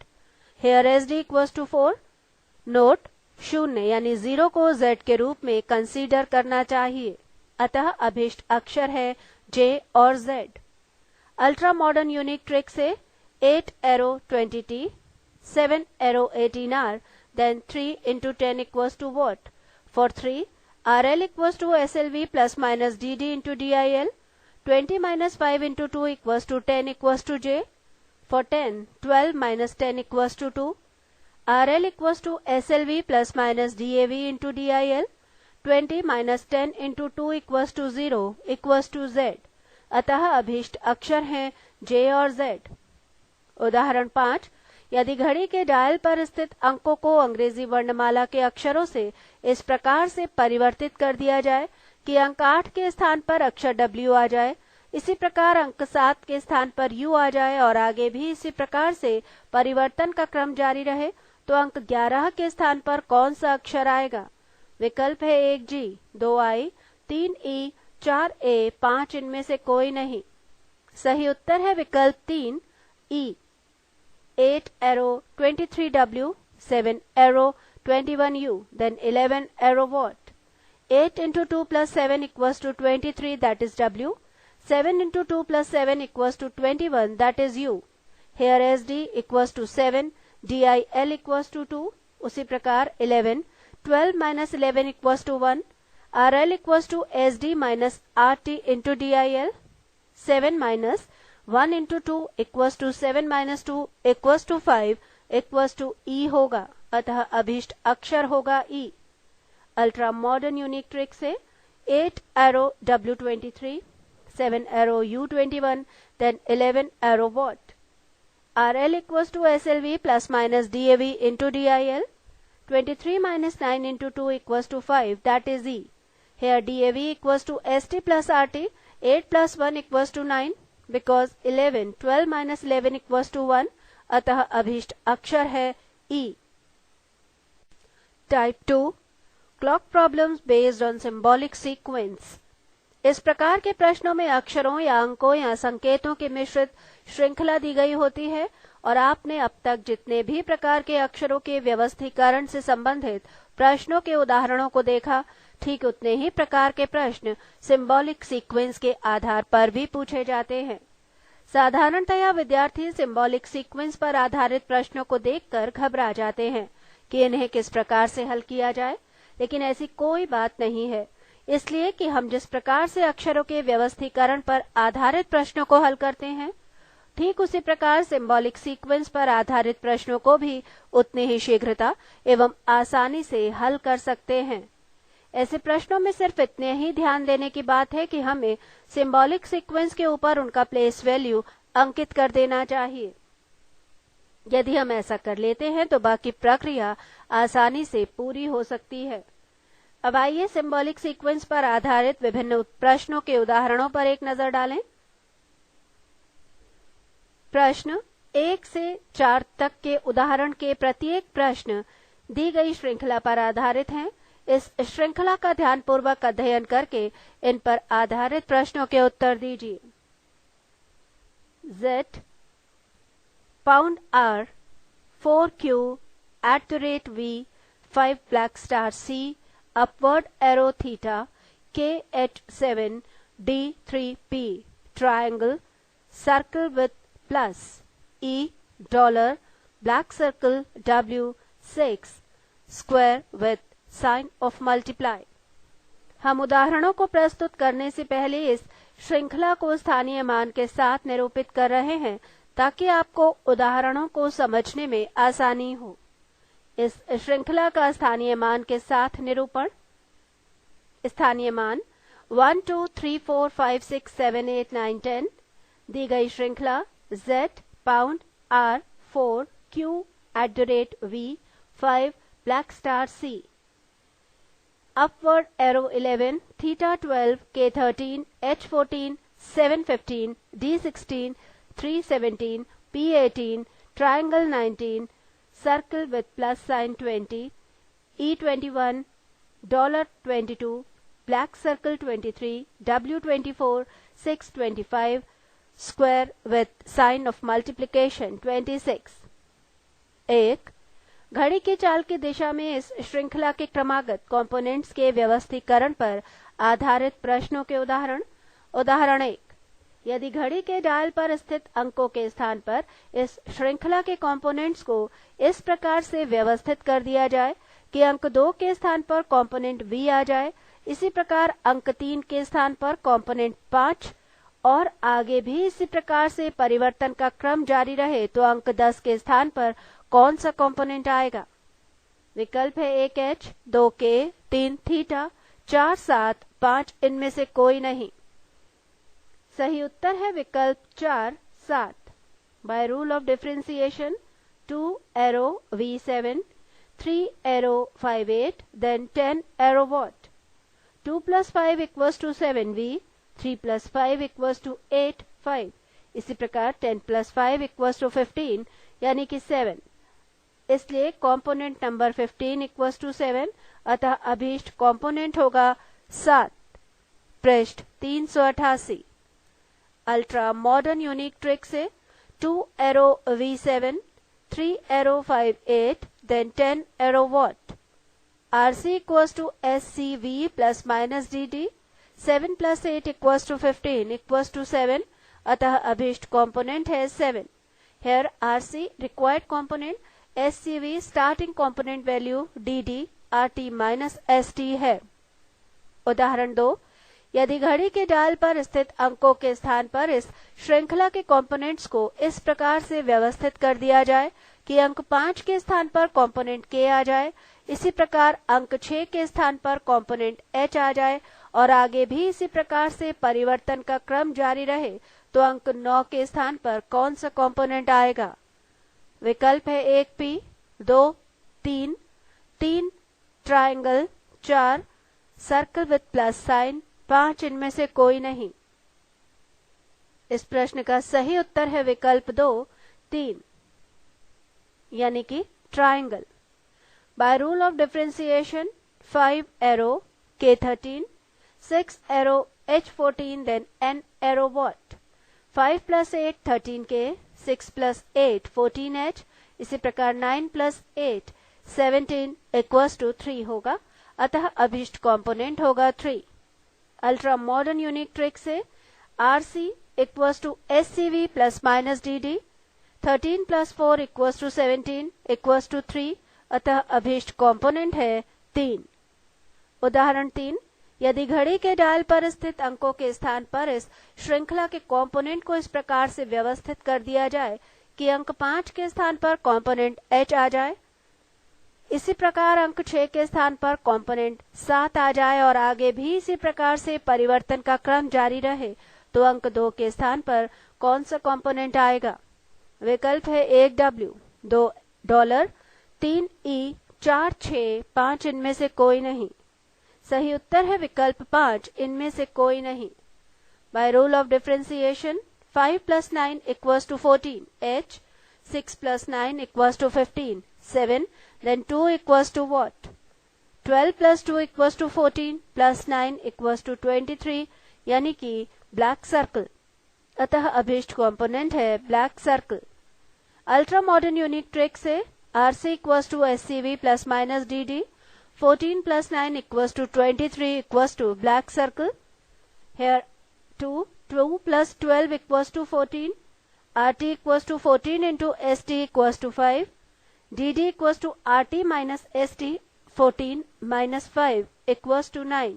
Here SD equals to 4। Note, शून्य यानी 0 को Z के रूप में कंसीडर करना चाहिए, अतः अभीष्ट अक्षर है J और Z। Ultra modern unique trick से 8 arrow 20t, 7 arrow 18r, then 3 into 10 equals to what? For 3, RL equals to SLV plus minus DD into DIL, 20 minus 5 into 2 equals to 10 equals to J. For 10, 12 minus 10 equals to 2, RL equals to SLV plus minus DAV into DIL, 20 minus 10 into 2 equals to 0 equals to Z। अतः अभीष्ट अक्षर हैं J और Z। उदाहरण 5. यदि घड़ी के dial पर स्थित अंकों को अंग्रेजी वर्णमाला के अक्षरों से इस प्रकार से परिवर्तित कर दिया जाए कि अंक 8 के स्थान पर अक्षर W आ जाए, इसी प्रकार अंक 7 के स्थान पर U आ जाए और आगे भी इसी प्रकार से परिवर्तन का क्रम जारी रहे, तो अंक 11 के स्थान पर कौन सा अक्षर आएगा? विकल्प है 1 G, 2 I, 3 E, 4 A, 5 इनमें से कोई नहीं। सही उत्तर है विकल्प 3 E। 8 arrow 23W, 7 arrow 21U, then 11 arrow what? 8 into 2 plus 7 equals to 23, that is W. 7 into 2 plus 7 equals to 21, that is U. Here SD equals to 7, DIL equals to 2. उसी प्रकार 11, 12 minus 11 equals to 1. RL equals to SD minus RT into DIL. 7 minus 1 into 2 equals to 7 minus 2 equals to 5 equals to E होगा, अतः अभीष्ट अक्षर होगा E। Ultra modern unique trick से 8 arrow W23, 7 arrow U21, then 11 arrow what? RL equals to SLV plus minus DAV into DIL. 23 minus 9 into 2 equals to 5, that is E. Here DAV equals to ST plus RT, 8 plus 1 equals to 9, because 11, 12 minus 11 equals to 1, अतः अभीष्ट अक्षर है E। Type 2 clock problems based on symbolic sequence. इस प्रकार के प्रश्नों में अक्षरों या अंकों या संकेतों की मिश्रित श्रृंखला दी गई होती है और आपने अब तक जितने भी प्रकार के अक्षरों के व्यवस्थीकरण से संबंधित प्रश्नों के उदाहरणों को देखा, ठीक उतने ही प्रकार के प्रश्न सिंबॉलिक सीक्वेंस के आधार पर भी पूछे जाते हैं। साधारणतया विद्यार्थी सिंबॉलिक सीक्वेंस पर आधारित प्रश्नों को देखकर घबरा जाते हैं कि इन्हें किस प्रकार से हल किया जाए, लेकिन ऐसी कोई बात नहीं है, इसलिए कि हम जिस प्रकार से अक्षरों के व्यवस्थीकरण पर आधारित प्रश्नों को हल करते हैं, ठीक उसी प्रकार सिंबॉलिक सीक्वेंस पर आधारित प्रश्नों को भी उतनी ही शीघ्रता एवं आसानी से हल कर सकते हैं। ऐसे प्रश्नों में सिर्फ इतने ही ध्यान देने की बात है कि हमें सिंबॉलिक सीक्वेंस के ऊपर उनका प्लेस वैल्यू अंकित कर देना चाहिए। यदि हम ऐसा कर लेते हैं तो बाकी प्रक्रिया आसानी से पूरी हो सकती है। अब आइए सिंबॉलिक सीक्वेंस पर आधारित विभिन्न प्रश्नों के उदाहरणों पर एक नजर डालें। प्रश्न 1 से 4 तक के उदाहरण के प्रत्येक प्रश्न दी गई श्रृंखला पर आधारित हैं। इस श्रृंखला का ध्यानपूर्वक अध्ययन करके इन पर आधारित प्रश्नों के उत्तर दीजिए। Z £R 4Q @V 5 black star C upward arrow theta KH7 D3P triangle circle with plus E dollar black circle W6 square with sign of multiply। हम उदाहरणों को प्रस्तुत करने से पहले इस श्रृंखला को स्थानीय मान के साथ निरूपित कर रहे हैं ताकि आपको उदाहरणों को समझने में आसानी हो। इस श्रृंखला का स्थानीय मान के साथ निरूपण। स्थानीय मान 1 2 3 4 5 6 7 8 9 10 दी गई श्रृंखला Z £R 4 Q @V 5 black star C upward arrow 11 theta 12 K13 H14 715 D16 317 P18 triangle 19 circle with plus sign 20 E21 $22 black circle 23 W24 625 square with sign of multiplication 26। 1 घड़ी की चाल की दिशा में इस श्रृंखला के क्रमागत कंपोनेंट्स के व्यवस्थीकरण पर आधारित प्रश्नों के उदाहरण। उदाहरण 1, यदि घड़ी के डायल पर स्थित अंकों के स्थान पर इस श्रृंखला के कंपोनेंट्स को इस प्रकार से व्यवस्थित कर दिया जाए कि अंक 2 के स्थान पर कंपोनेंट V आ जाए, इसी प्रकार अंक 3 के स्थान पर कंपोनेंट 5 और आगे भी इसी प्रकार से परिवर्तन का क्रम जारी रहे तो अंक 10 के स्थान पर कौन सा कंपोनेंट आएगा? विकल्प है 1H, 2K, 3 थीटा, 4 7, 5 इनमें से कोई नहीं। सही उत्तर है विकल्प 4 7। Bye rule of differentiation 2 arrow V7 3 arrow 5 8 then 10 arrow what? 2 plus 5 equals to 7V 3 plus 5 equals to 8 5। इसी प्रकार 10 plus 5 equals to 15 यानी कि 7, इसलिए कंपोनेंट नंबर 15 इक्वल्स टू 7, अतः अभीष्ट कंपोनेंट होगा 7। पृष्ठ 388। अल्ट्रा मॉडर्न यूनिक ट्रिक से 2 arrow V7 3 arrow 5 8 then 10 arrow what? RC equals to SCV plus minus DD 7 plus 8 equals to 15 equals to 7, अतः अभीष्ट कंपोनेंट है 7। Here RC required component, SCV starting component value DD RT minus ST है। उदाहरण 2, यदि घड़ी के dial पर स्थित अंकों के स्थान पर इस श्रृंखला के कंपोनेंट्स को इस प्रकार से व्यवस्थित कर दिया जाए कि अंक 5 के स्थान पर कंपोनेंट K आ जाए, इसी प्रकार अंक 6 के स्थान पर कंपोनेंट H आ जाए और आगे भी इसी प्रकार से परिवर्तन का क्रम जारी रहे तो अंक 9 के स्थान पर कौन सा कंपोनेंट आएगा? विकल्प है 1P, 2 3 3 triangle 4 circle with plus sign 5 इनमें से कोई नहीं। इस प्रश्न का सही उत्तर है विकल्प 2 3 यानी कि triangle. Bye rule of differentiation 5 arrow K13 6 arrow H14 then n arrow what? 5 plus 8 13K 6 plus 8 14H, इसी प्रकार 9 plus 8 17 equals to 3 होगा, अतः अभीष्ट कंपोनेंट होगा 3। अल्ट्रा मॉडर्न यूनिक ट्रिक से RC equals to SCV plus minus DD, 13 plus 4 equals to 17 equals to 3, अतः अभीष्ट component है 3। उदाहरण 3, यदि घड़ी के डायल पर स्थित अंकों के स्थान पर इस श्रृंखला के कंपोनेंट को इस प्रकार से व्यवस्थित कर दिया जाए कि अंक 5 के स्थान पर कंपोनेंट H आ जाए, इसी प्रकार अंक 6 के स्थान पर कंपोनेंट 7 आ जाए और आगे भी इसी प्रकार से परिवर्तन का क्रम जारी रहे, तो अंक 2 के स्थान पर कौन सा कंपोनेंट आएगा? विकल्प है 1 W, 2 $, 3 E, 4 6, 5 इनमें से कोई नहीं। सही उत्तर है विकल्प 5, इनमें से कोई नहीं। By rule of differentiation 5 plus 9 equals to 14 H, 6 plus 9 equals to 15 7, then 2 equals to what? 12 plus 2 equals to 14 plus 9 equals to 23, यानी कि ब्लैक सर्कल। अतः अभीष्ट कंपोनेंट है black circle. Ultra modern unique trick से RC equals to SCV plus minus DD, 14 plus 9 equals to 23 equals to black circle. Here 2 plus 12 equals to 14, RT equals to 14 into ST equals to 5, DD equals to RT minus ST, 14 minus 5 equals to 9।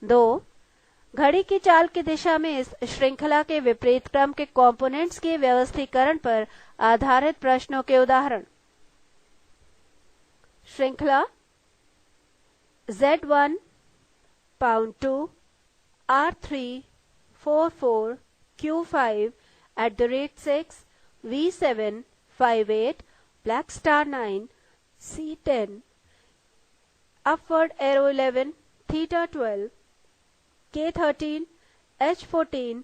2. घड़ी की चाल की दिशा में इस श्रृंखला के विपरीत क्रम के कंपोनेंट्स के व्यवस्थीकरण पर आधारित प्रश्नों के उदाहरण। श्रृंखला Z1 pound 2 R3 44 Q5 @6 V7 58 black star 9 C10 upward arrow 11 theta 12 K13 H14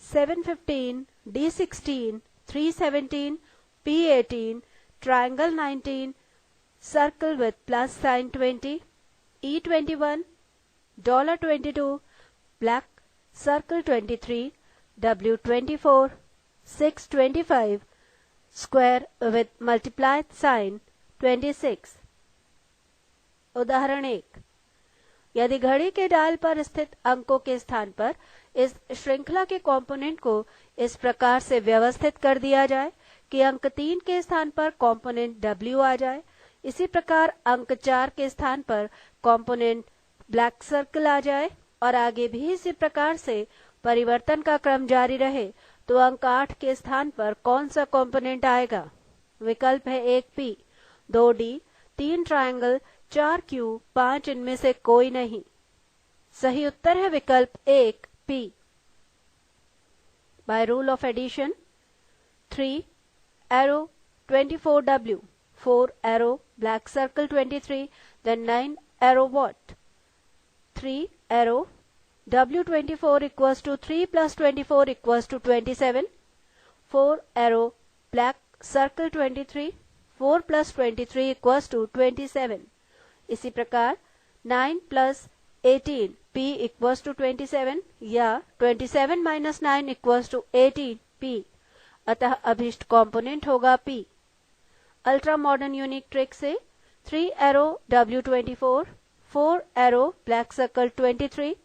715 D16 317 P18 triangle 19 circle with plus sign 20 E21 $22 black circle 23 W24 625 square with multiplied sign 26। उदाहरण 1, यदि घड़ी के डायल पर स्थित अंकों के स्थान पर इस श्रृंखला के कंपोनेंट को इस प्रकार से व्यवस्थित कर दिया जाए कि अंक 3 के स्थान पर कंपोनेंट W आ जाए, इसी प्रकार अंक 4 के स्थान पर कंपोनेंट ब्लैक सर्कल आ जाए और आगे भी इसी प्रकार से परिवर्तन का क्रम जारी रहे, तो अंक 8 के स्थान पर कौन सा कंपोनेंट आएगा? विकल्प है 1 P, 2 D, 3 ट्रायंगल, 4 Q, 5 इनमें से कोई नहीं। सही उत्तर है विकल्प 1 P। By rule of addition 3 arrow 24 W, 4 arrow black circle 23, then 9 arrow what? 3 arrow W24 equals to 3 plus 24 equals to 27, 4 arrow black circle 23, 4 plus 23 equals to 27। इसी प्रकार 9 plus 18 P equals to 27 या 27 minus 9 equals to 18 P, अतः अभीष्ट component होगा P। Ultra modern unique trick से 3 arrow W24, 4 arrow black circle 23,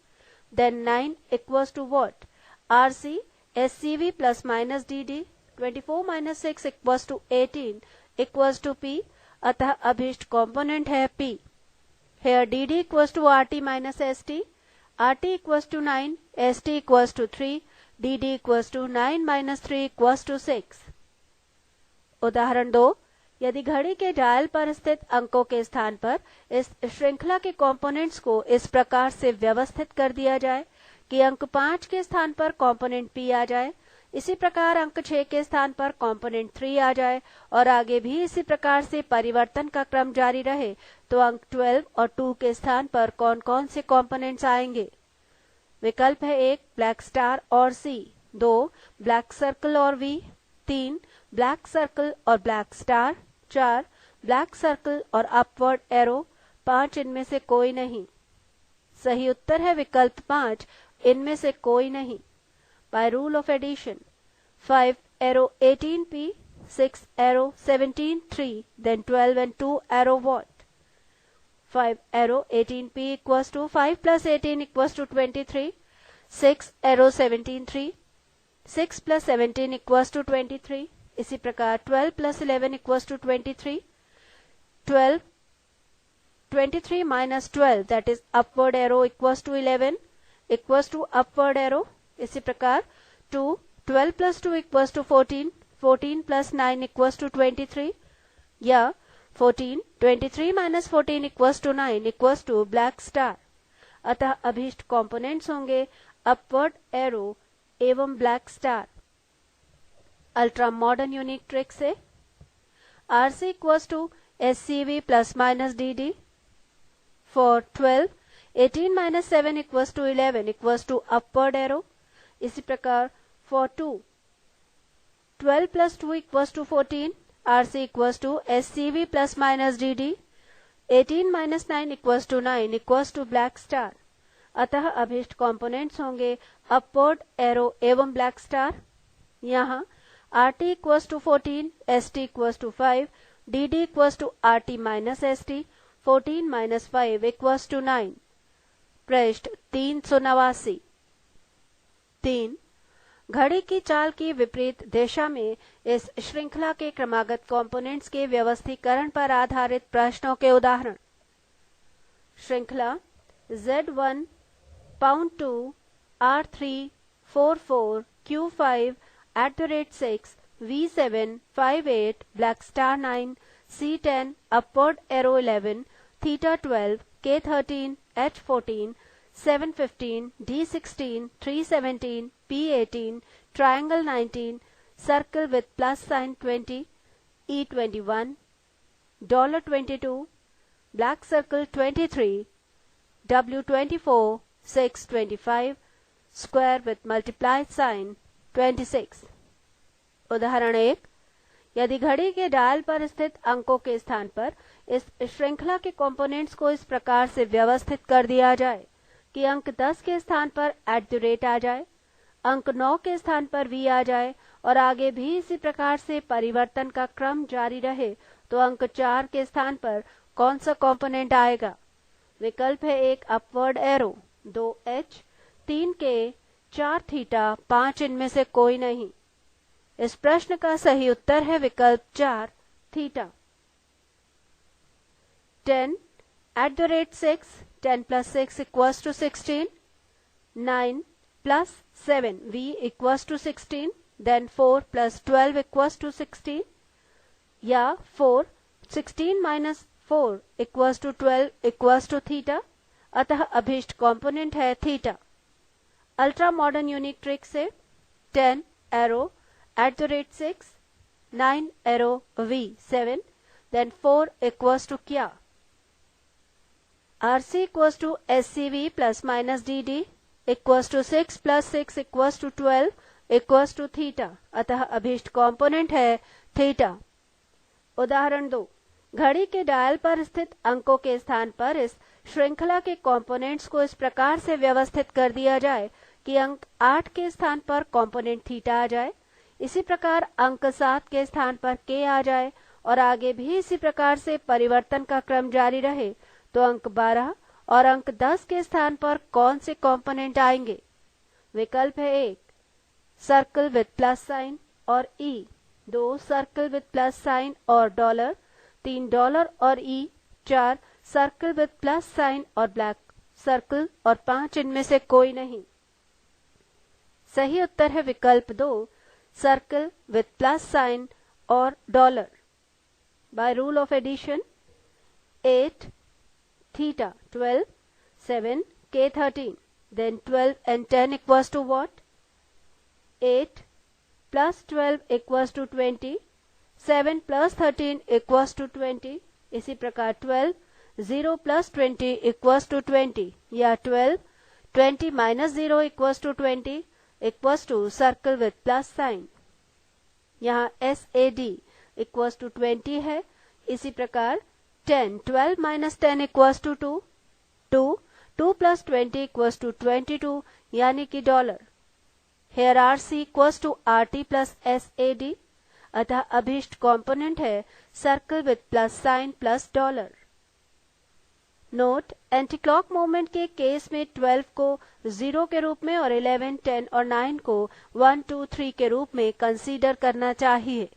then 9 equals to what? RC SCV plus minus DD, 24 minus 6 equals to 18 equals to P, अतः अभीष्ट component है P। Here DD equals to RT minus ST, RT equals to 9, ST equals to 3, DD equals to 9 minus 3 equals to 6। उदाहरण 2, यदि घड़ी के dial पर स्थित अंकों के स्थान पर इस श्रृंखला के कंपोनेंट्स को इस प्रकार से व्यवस्थित कर दिया जाए कि अंक 5 के स्थान पर कंपोनेंट P आ जाए, इसी प्रकार अंक 6 के स्थान पर कंपोनेंट 3 आ जाए और आगे भी इसी प्रकार से परिवर्तन का क्रम जारी रहे, तो अंक 12 और 2 के स्थान पर कौन कौन से कंपोनेंट्स आएंगे? विकल्प है 1 ब्लैक स्टार और C, 2 ब्लैक सर्कल और V, 3 ब्लैक सर्कल और ब्लैक स्टार, 4 ब्लैक सर्कल और अपवर्ड एरो, 5 इनमें से कोई नहीं। सही उत्तर है विकल्प 5, इनमें से कोई नहीं। By rule of addition 5 arrow 18 P, 6 arrow 17 3, then 12 and 2 arrow what? 5 arrow 18 P equals to 5 plus 18 equals to 23, 6 arrow 17 3, 6 plus 17 equals to 23। इसी प्रकार 12 plus 11 equals to 23। 12 23 minus 12 that is upward arrow equals to 11 equals to upward arrow। इसी प्रकार 2 12 plus 2 equals to 14 14 plus 9 equals to 23 या 14 23 minus 14 equals to 9 equals to black star। अतः अभीष्ट components होंगे upward arrow एवं black star. Ultra modern unique trick से RC equals to SCV plus minus DD। For 12 18 minus 7 equals to 11 equals to upward arrow। इसी प्रकार for 2 12 plus 2 equals to 14 RC equals to SCV plus minus DD। 18 minus 9 equals to 9 equals to black star। अतः अभीष्ट components होंगे upward arrow एवं black star. यहाँ RT equals to 14 ST equals to 5 DD equals to RT minus ST 14 minus 5 equals to 9। पृष्ठ 389। 3 घड़ी की चाल की विपरीत दिशा में इस श्रृंखला के क्रमागत कंपोनेंट्स के व्यवस्थीकरण पर आधारित प्रश्नों के उदाहरण। श्रृंखला Z1 pound 2 R3 44 Q5 @6 V7 58 black star 9 C10 upward arrow 11 theta 12 K13 H14 715 D16 317 P18 triangle 19 circle with plus sign 20 E21 $22 black circle 23 W24 625 square with multiply sign 26। उदाहरण 1 यदि घड़ी के डायल पर स्थित अंकों के स्थान पर इस श्रृंखला के कंपोनेंट्स को इस प्रकार से व्यवस्थित कर दिया जाए कि अंक 10 के स्थान पर @ आ जाए, अंक 9 के स्थान पर V आ जाए और आगे भी इसी प्रकार से परिवर्तन का क्रम जारी रहे, तो अंक 4 के स्थान पर कौन सा कंपोनेंट आएगा? विकल्प है 1 upward arrow, 2 H, 3 K, 4 theta, 5 इनमें से कोई नहीं। इस प्रश्न का सही उत्तर है विकल्प 4 theta. 10 @6 10 plus 6 equals to 16 9 plus 7 V equals to 16 then 4 plus 12 equals to 16 या 4 16 minus 4 equals to 12 equals to theta। अतः अभीष्ट कंपोनेंट है theta. Ultra modern unique trick से 10 arrow @6 9 arrow V7 then 4 equals to क्या? RC equals to SCV plus minus DD equals to 6 plus 6 equals to 12 equals to theta। अतः अभीष्ट component है theta. उदाहरण 2 घड़ी के डायल पर स्थित अंकों के स्थान पर इस श्रृंखला के कंपोनेंट्स को इस प्रकार से व्यवस्थित कर दिया जाए कि अंक 8 के स्थान पर कंपोनेंट थीटा आ जाए, इसी प्रकार अंक 7 के स्थान पर K आ जाए और आगे भी इसी प्रकार से परिवर्तन का क्रम जारी रहे, तो अंक 12 और अंक 10 के स्थान पर कौन से कंपोनेंट आएंगे? विकल्प है 1 सर्कल विथ प्लस साइन और E, 2 circle with plus sign और $, 3 $, और E, 4 circle with plus sign और ब्लैक सर्कल और 5 इनमें से कोई नहीं। सही उत्तर है विकल्प 2 सर्कल विथ प्लस साइन और $। By rule of addition 8 theta 12 7 K 13 then 12 and 10 equals to what? 8 plus 12 equals to 20 7 plus 13 equals to 20। इसी प्रकार 12 0 plus 20 equals to 20 या 12 20 minus 0 equals to 20 equals to circle with plus sign। यहाँ SAD equals to 20 है। इसी प्रकार 10 12 minus 10 equals to 2 2 2 plus 20 equals to 22 यानी कि $। Here RC equals to RT plus SAD। अतः अभीष्ट कंपोनेंट है circle with plus sign plus $। Note, anti clock movement के केस में 12 को 0 के रूप में और 11, 10 और 9 को 1, 2, 3 के रूप में कंसीडर करना चाहिए।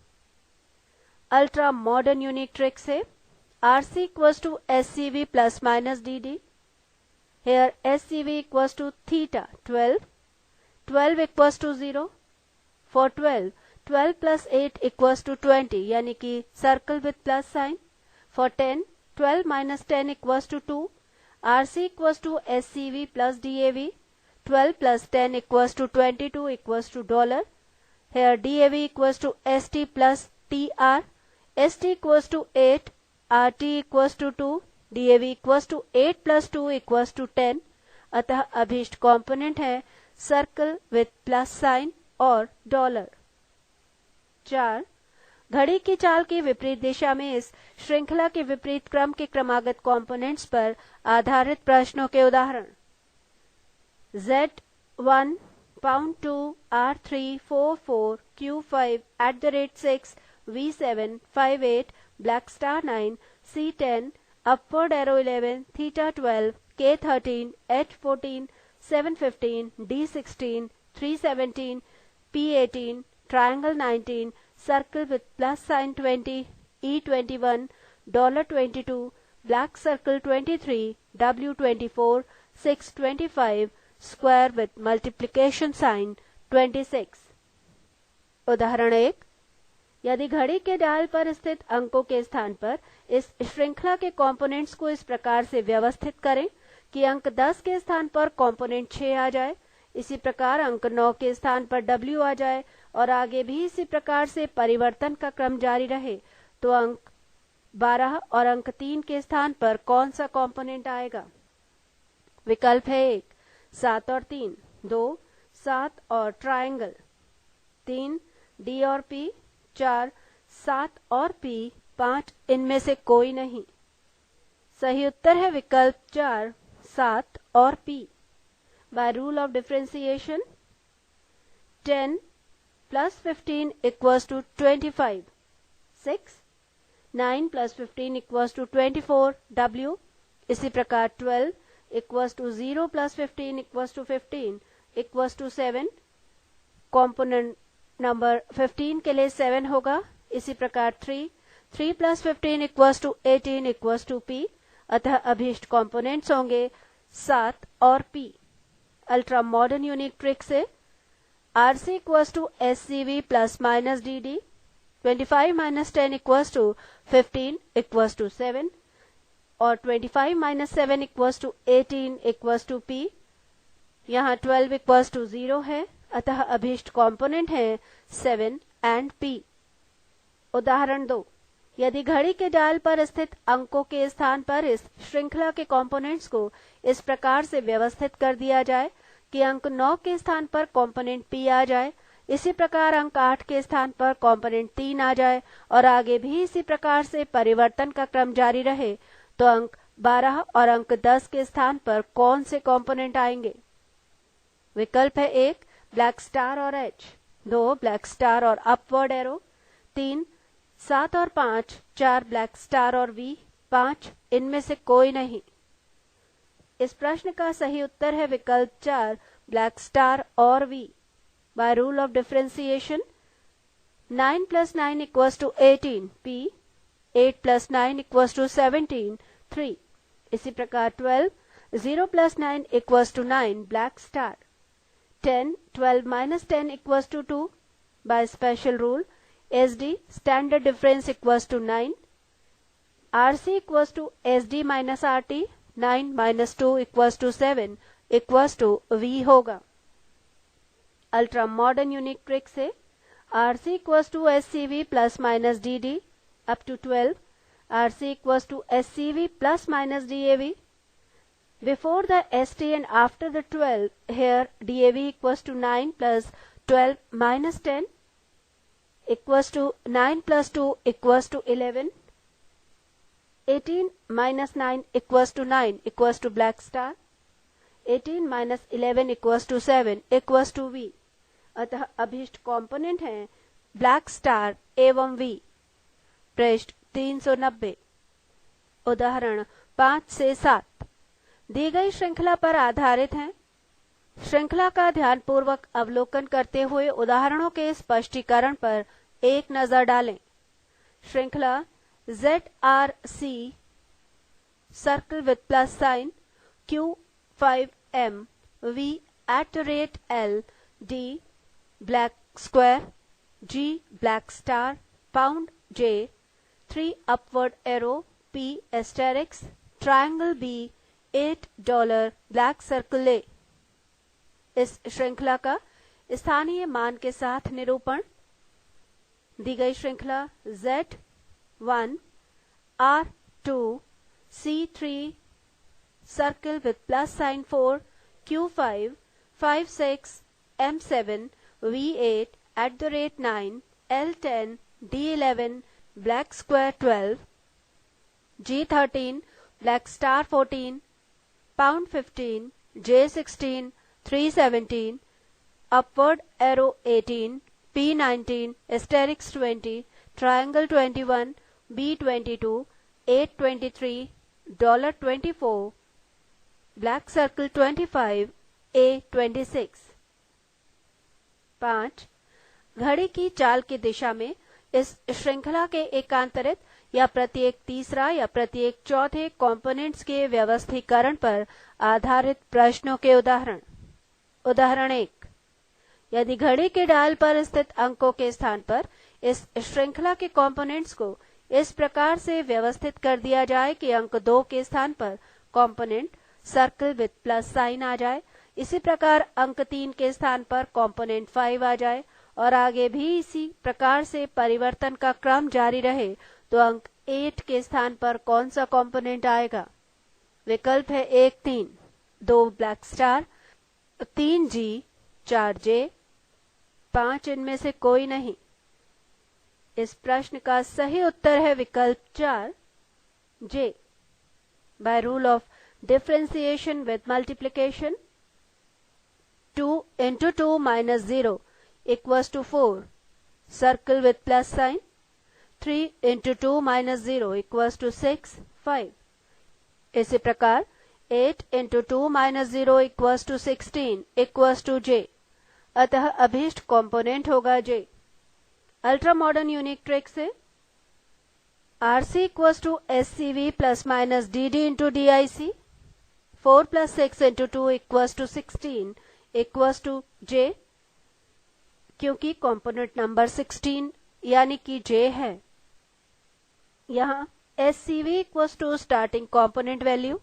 अल्ट्रा मॉडर्न यूनिक ट्रिक से RC equals to SCV plus minus DD. Here SCV equals to theta 12. 12 equals to 0. For 12, 12 plus 8 equals to 20 यानी कि circle with plus sign. For 10, 12 minus 10 equals to 2. RC equals to SCV plus DAV. 12 plus 10 equals to 22 equals to dollar. Here DAV equals to ST plus TR. ST equals to 8. RT equals to 2. DAV equals to 8 plus 2 equals to 10. अतः अभीष्ट component है circle with plus sign और dollar. 4. घड़ी की चाल की विपरीत दिशा में इस श्रृंखला के विपरीत क्रम के क्रमागत कॉम्पोनेंट्स पर आधारित प्रश्नों के उदाहरण। Z1 pound 2 R3 4 4 Q5 @6 V7 58 black star 9 C10 upward arrow 11 theta 12 K13 H14 715 D16 317 P18 triangle 19 circle with plus sign 20 E21 $22 black circle 23 W24 625 square with multiplication sign 26। उदाहरण 1, यदि घड़ी के डायल पर स्थित अंकों के स्थान पर इस श्रृंखला के कंपोनेंट्स को इस प्रकार से व्यवस्थित करें कि अंक 10 के स्थान पर कंपोनेंट 6 आ जाए, इसी प्रकार अंक 9 के स्थान पर W आ जाए और आगे भी इसी प्रकार से परिवर्तन का क्रम जारी रहे, तो अंक 12 और अंक 3 के स्थान पर कौन सा कंपोनेंट आएगा? विकल्प है 1 7 और 3, 2 7 और ट्रायंगल, 3 D और P, 4 7 और P, 5 इनमें से कोई नहीं। सही उत्तर है विकल्प 4 7 और P। By rule of differentiation 10 plus 15 equals to 25, 6 9 plus 15 equals to 24 W। इसी प्रकार 12 equals to 0 plus 15 equals to 15 equals to 7। Component number 15 के लिए 7 होगा। इसी प्रकार 3 plus 15 equals to 18 equals to P। अतः अभीष्ट कॉम्पोनेंट्स होंगे 7 और P। Ultra modern unique trick से RC equals to SCV plus minus DD, 25 minus 10 equals to 15 equals to 7 और 25 minus 7 equals to 18 equals to P। यहाँ 12 equals to 0 है, अतः अभीष्ट कॉम्पोनेंट है 7 and P। उदाहरण 2, यदि घड़ी के डायल पर स्थित अंकों के स्थान पर इस श्रृंखला के कंपोनेंट्स को इस प्रकार से व्यवस्थित कर दिया जाए कि अंक 9 के स्थान पर कंपोनेंट P आ जाए, इसी प्रकार अंक 8 के स्थान पर कंपोनेंट 3 आ जाए और आगे भी इसी प्रकार से परिवर्तन का क्रम जारी रहे, तो अंक 12 और अंक 10 के स्थान पर कौन से कंपोनेंट आएंगे? विकल्प है 1 ब्लैक स्टार और H, 2 ब्लैक स्टार और अपवर्ड एरो, 3 7 और 5, 4 ब्लैक स्टार और V, 5 इनमें से कोई नहीं। इस प्रश्न का सही उत्तर है विकल्प 4 ब्लैक स्टार और V। Bye rule of differentiation 9 plus 9 equals to 18 P, 8 plus 9 equals to 17 3। इसी प्रकार 12 0 plus 9 equals to 9 black star, 10 12 minus 10 equals to 2। By special rule SD standard difference equals to 9, RC equals to SD minus RT, 9 minus 2 equals to 7 equals to V होगा। Ultra modern unique trick से RC equals to SCV plus minus DD up to 12, RC equals to SCV plus minus DAV। Before the ST and after the 12, here DAV equals to 9 plus 12 minus 10 equals to 9 plus 2 equals to 11, 18 minus 9 equals to 9 equals to black star, 18 minus 11 equals to 7 equals to V। अतः अभीष्ट component हैं black star एवं V। पृष्ठ 390। उदाहरण 5 से 7 दी गई श्रृंखला पर आधारित हैं। श्रृंखला का ध्यानपूर्वक अवलोकन करते हुए उदाहरणों के स्पष्टीकरण पर एक नजर डालें। श्रृंखला ZRC circle with plus sign Q5M V @L D black square G black star pound J 3 upward arrow P asterisk triangle B $8 black circle A। इस श्रृंखला का स्थानीय मान के साथ निरूपण। दी गई श्रृंखला Z1 R2 C3 circle with plus sign 4 Q5 5 6 M7 V8 @9 L10 D11 black square 12 G13 black star 14 pound 15 J16 317 upward arrow 18 P19 asterisk 20 triangle 21 B22 823 $24 black circle 25 A26। 5 घड़ी की चाल की दिशा में इस श्रृंखला के एकांतरित या प्रत्येक तीसरा या प्रत्येक चौथे कंपोनेंट्स के व्यवस्थीकरण पर आधारित प्रश्नों के उदाहरण। उदाहरण 1, यदि घड़ी के डायल पर स्थित अंकों के स्थान पर इस श्रृंखला के कंपोनेंट्स को इस प्रकार से व्यवस्थित कर दिया जाए कि अंक 2 के स्थान पर component circle with plus sign आ जाए, इसी प्रकार अंक 3 के स्थान पर कंपोनेंट 5 आ जाए और आगे भी इसी प्रकार से परिवर्तन का क्रम जारी रहे, तो अंक 8 के स्थान पर कौन सा कंपोनेंट आएगा? विकल्प है 1 3, 2 ब्लैक स्टार, 3 G 4 J, 5 इनमें से कोई नहीं। इस प्रश्न का सही उत्तर है विकल्प 4 J। Bye rule of differentiation with multiplication 2 into 2 minus 0 equals to 4 circle with plus sign 3 into 2 minus 0 equals to 6 5। इसी प्रकार 8 into 2 minus 0 equals to 16 equals to J। अतः अभीष्ट कंपोनेंट होगा J। Ultra modern unique trick से RC equals to SCV plus minus DD into DIC 4 plus 6 into 2 equals to 16 equals to J। क्योंकि component number 16 यानी कि J है। यहाँ SCV equals to starting component value,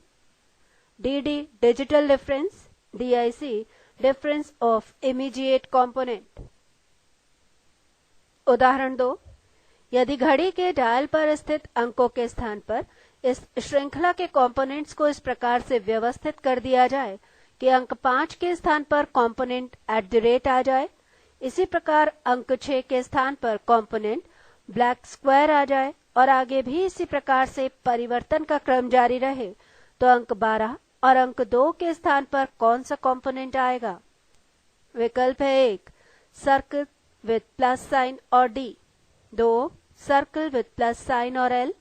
DD digital difference, DIC difference of immediate component. उदाहरण 2, यदि घड़ी के dial पर स्थित अंकों के स्थान पर इस श्रृंखला के कंपोनेंट्स को इस प्रकार से व्यवस्थित कर दिया जाए कि अंक 5 के स्थान पर कंपोनेंट @ आ जाए, इसी प्रकार अंक 6 के स्थान पर कंपोनेंट ब्लैक स्क्वायर आ जाए और आगे भी इसी प्रकार से परिवर्तन का क्रम जारी रहे, तो अंक 12 और अंक 2 के स्थान पर कौन सा कंपोनेंट आएगा? विकल्प है 1 सर्कल विथ प्लस साइन और D, 2 circle with plus sign और L,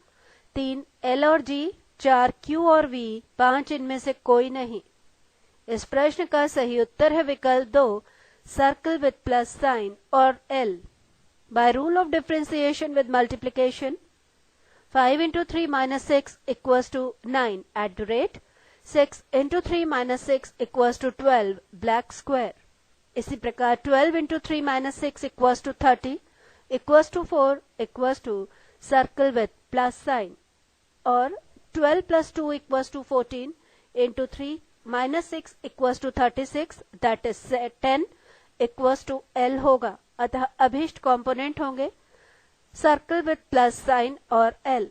3 L और G, 4 Q और V, 5 इनमें से कोई नहीं। इस प्रश्न का सही उत्तर है विकल्प 2 सर्कल विथ प्लस साइन और L। Bye rule of differentiation with multiplication 5 into 3 minus 6 equals to 9 @6 into 3 minus 6 equals to 12 black square. इसी प्रकार 12 into 3 minus 6 equals to 30 equals to 4 equals to circle with plus sign और 12 plus 2 equals to 14 into 3 minus 6 equals to 36 that is 10 equals to L होगा। अतः अभीष्ट component होंगे circle with plus sign और L।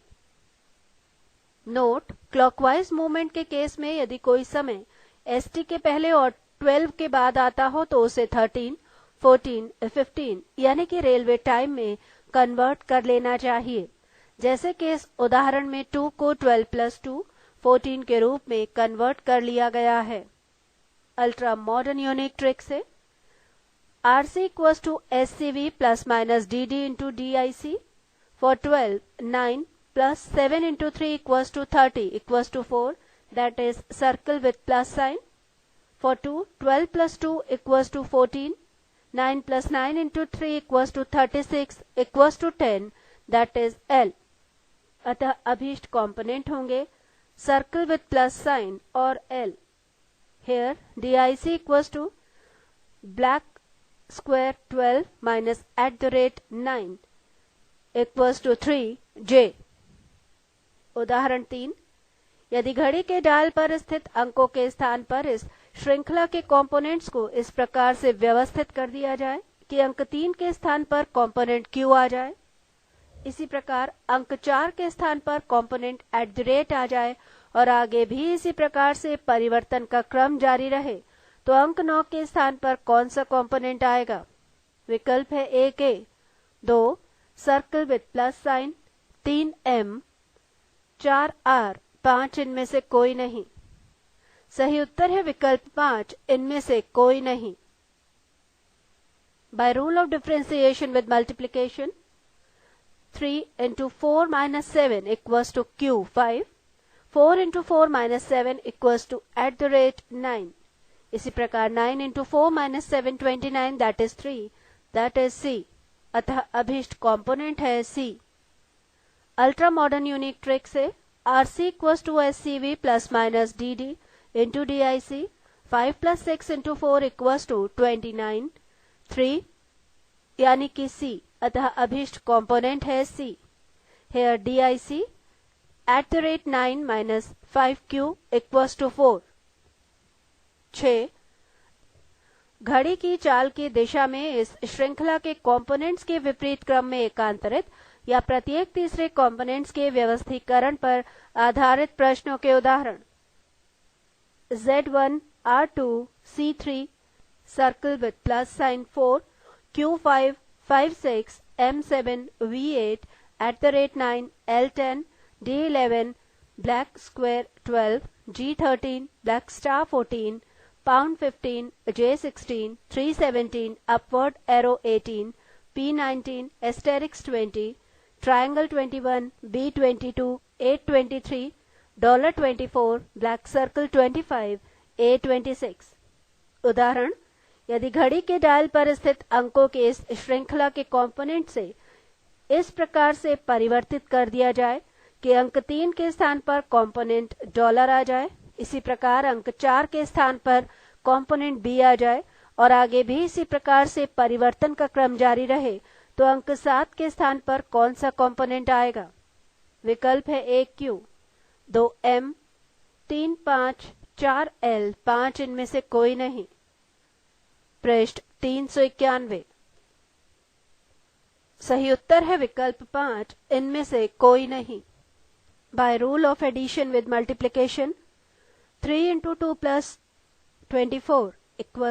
Note, clockwise movement के case में यदि कोई समय ST के पहले और 12 के बाद आता हो तो उसे 13, 14, 15 यानी कि रेलवे टाइम में कन्वर्ट कर लेना चाहिए, जैसे कि इस उदाहरण में 2 को 12 plus 2 14 के रूप में कन्वर्ट कर लिया गया है। अल्ट्रा मॉडर्न यूनिक ट्रिक से RC equals to SCV plus minus DD into DIC for 12 9 plus 7 into 3 equals to 30 equals to 4, that is circle with plus sign. For 2, 12 plus 2 equals to 14, 9 plus 9 into 3 equals to 36 equals to 10, that is L. अतः अभीष्ट component होंगे circle with plus sign और L. Here DIC equals to black square 12 minus @9 equals to 3J. उदाहरण 3, यदि घड़ी के dial पर स्थित अंकों के स्थान पर इस श्रृंखला के कंपोनेंट्स को इस प्रकार से व्यवस्थित कर दिया जाए कि अंक 3 के स्थान पर कंपोनेंट Q आ जाए, इसी प्रकार अंक 4 के स्थान पर कंपोनेंट @ आ जाए और आगे भी इसी प्रकार से परिवर्तन का क्रम जारी रहे, तो अंक 9 के स्थान पर कौन सा कंपोनेंट आएगा? विकल्प है 1A 2 circle with plus sign, 3 M, 4 R, 5 इनमें से कोई नहीं. सही उत्तर है विकल्प 5 इनमें से कोई नहीं. By rule of differentiation with multiplication, 3 into 4 minus 7 equals to Q 5, 4 into 4 minus 7 equals to @9. इसी प्रकार 9 into 4 minus 7 29, that is 3, that is C. अतः अभीष्ट कंपोनेंट है C. Ultra modern unique trick से RC equals to SCV plus minus DD into DIC, 5 plus 6 into 4 equals to 29, 3 यानी कि C. अतः अभीष्ट कंपोनेंट है C. Here DIC @9 minus 5Q equals to 4. 6. घड़ी की चाल की दिशा में इस श्रृंखला के कंपोनेंट्स के विपरीत क्रम में एकांतरित या प्रत्येक तीसरे कंपोनेंट्स के व्यवस्थीकरण पर आधारित प्रश्नों के उदाहरण. Z1 R2 C3 circle with plus sign 4 Q5 5 6 M7 V8 @9 L10 D11 black square 12 G13 black star 14 pound 15 J16 317 upward arrow 18 P19 asterisk 20 triangle 21 B22 823 $24 black circle 25 A26. उदाहरण, यदि घड़ी के डायल पर स्थित अंकों के इस श्रृंखला के कंपोनेंट से इस प्रकार से परिवर्तित कर दिया जाए कि अंक 3 के स्थान पर कंपोनेंट डॉलर आ जाए, इसी प्रकार अंक 4 के स्थान पर कंपोनेंट B आ जाए और आगे भी इसी प्रकार से परिवर्तन का क्रम जारी रहे, तो अंक 7 के स्थान पर कौन सा कंपोनेंट आएगा? विकल्प है 1Q 2 M 3 5 4 L, 5 इनमें से कोई नहीं. पृष्ठ 391. सही उत्तर है विकल्प 5 इनमें से कोई नहीं. By rule of addition with multiplication, 3 into 2 plus 24 equals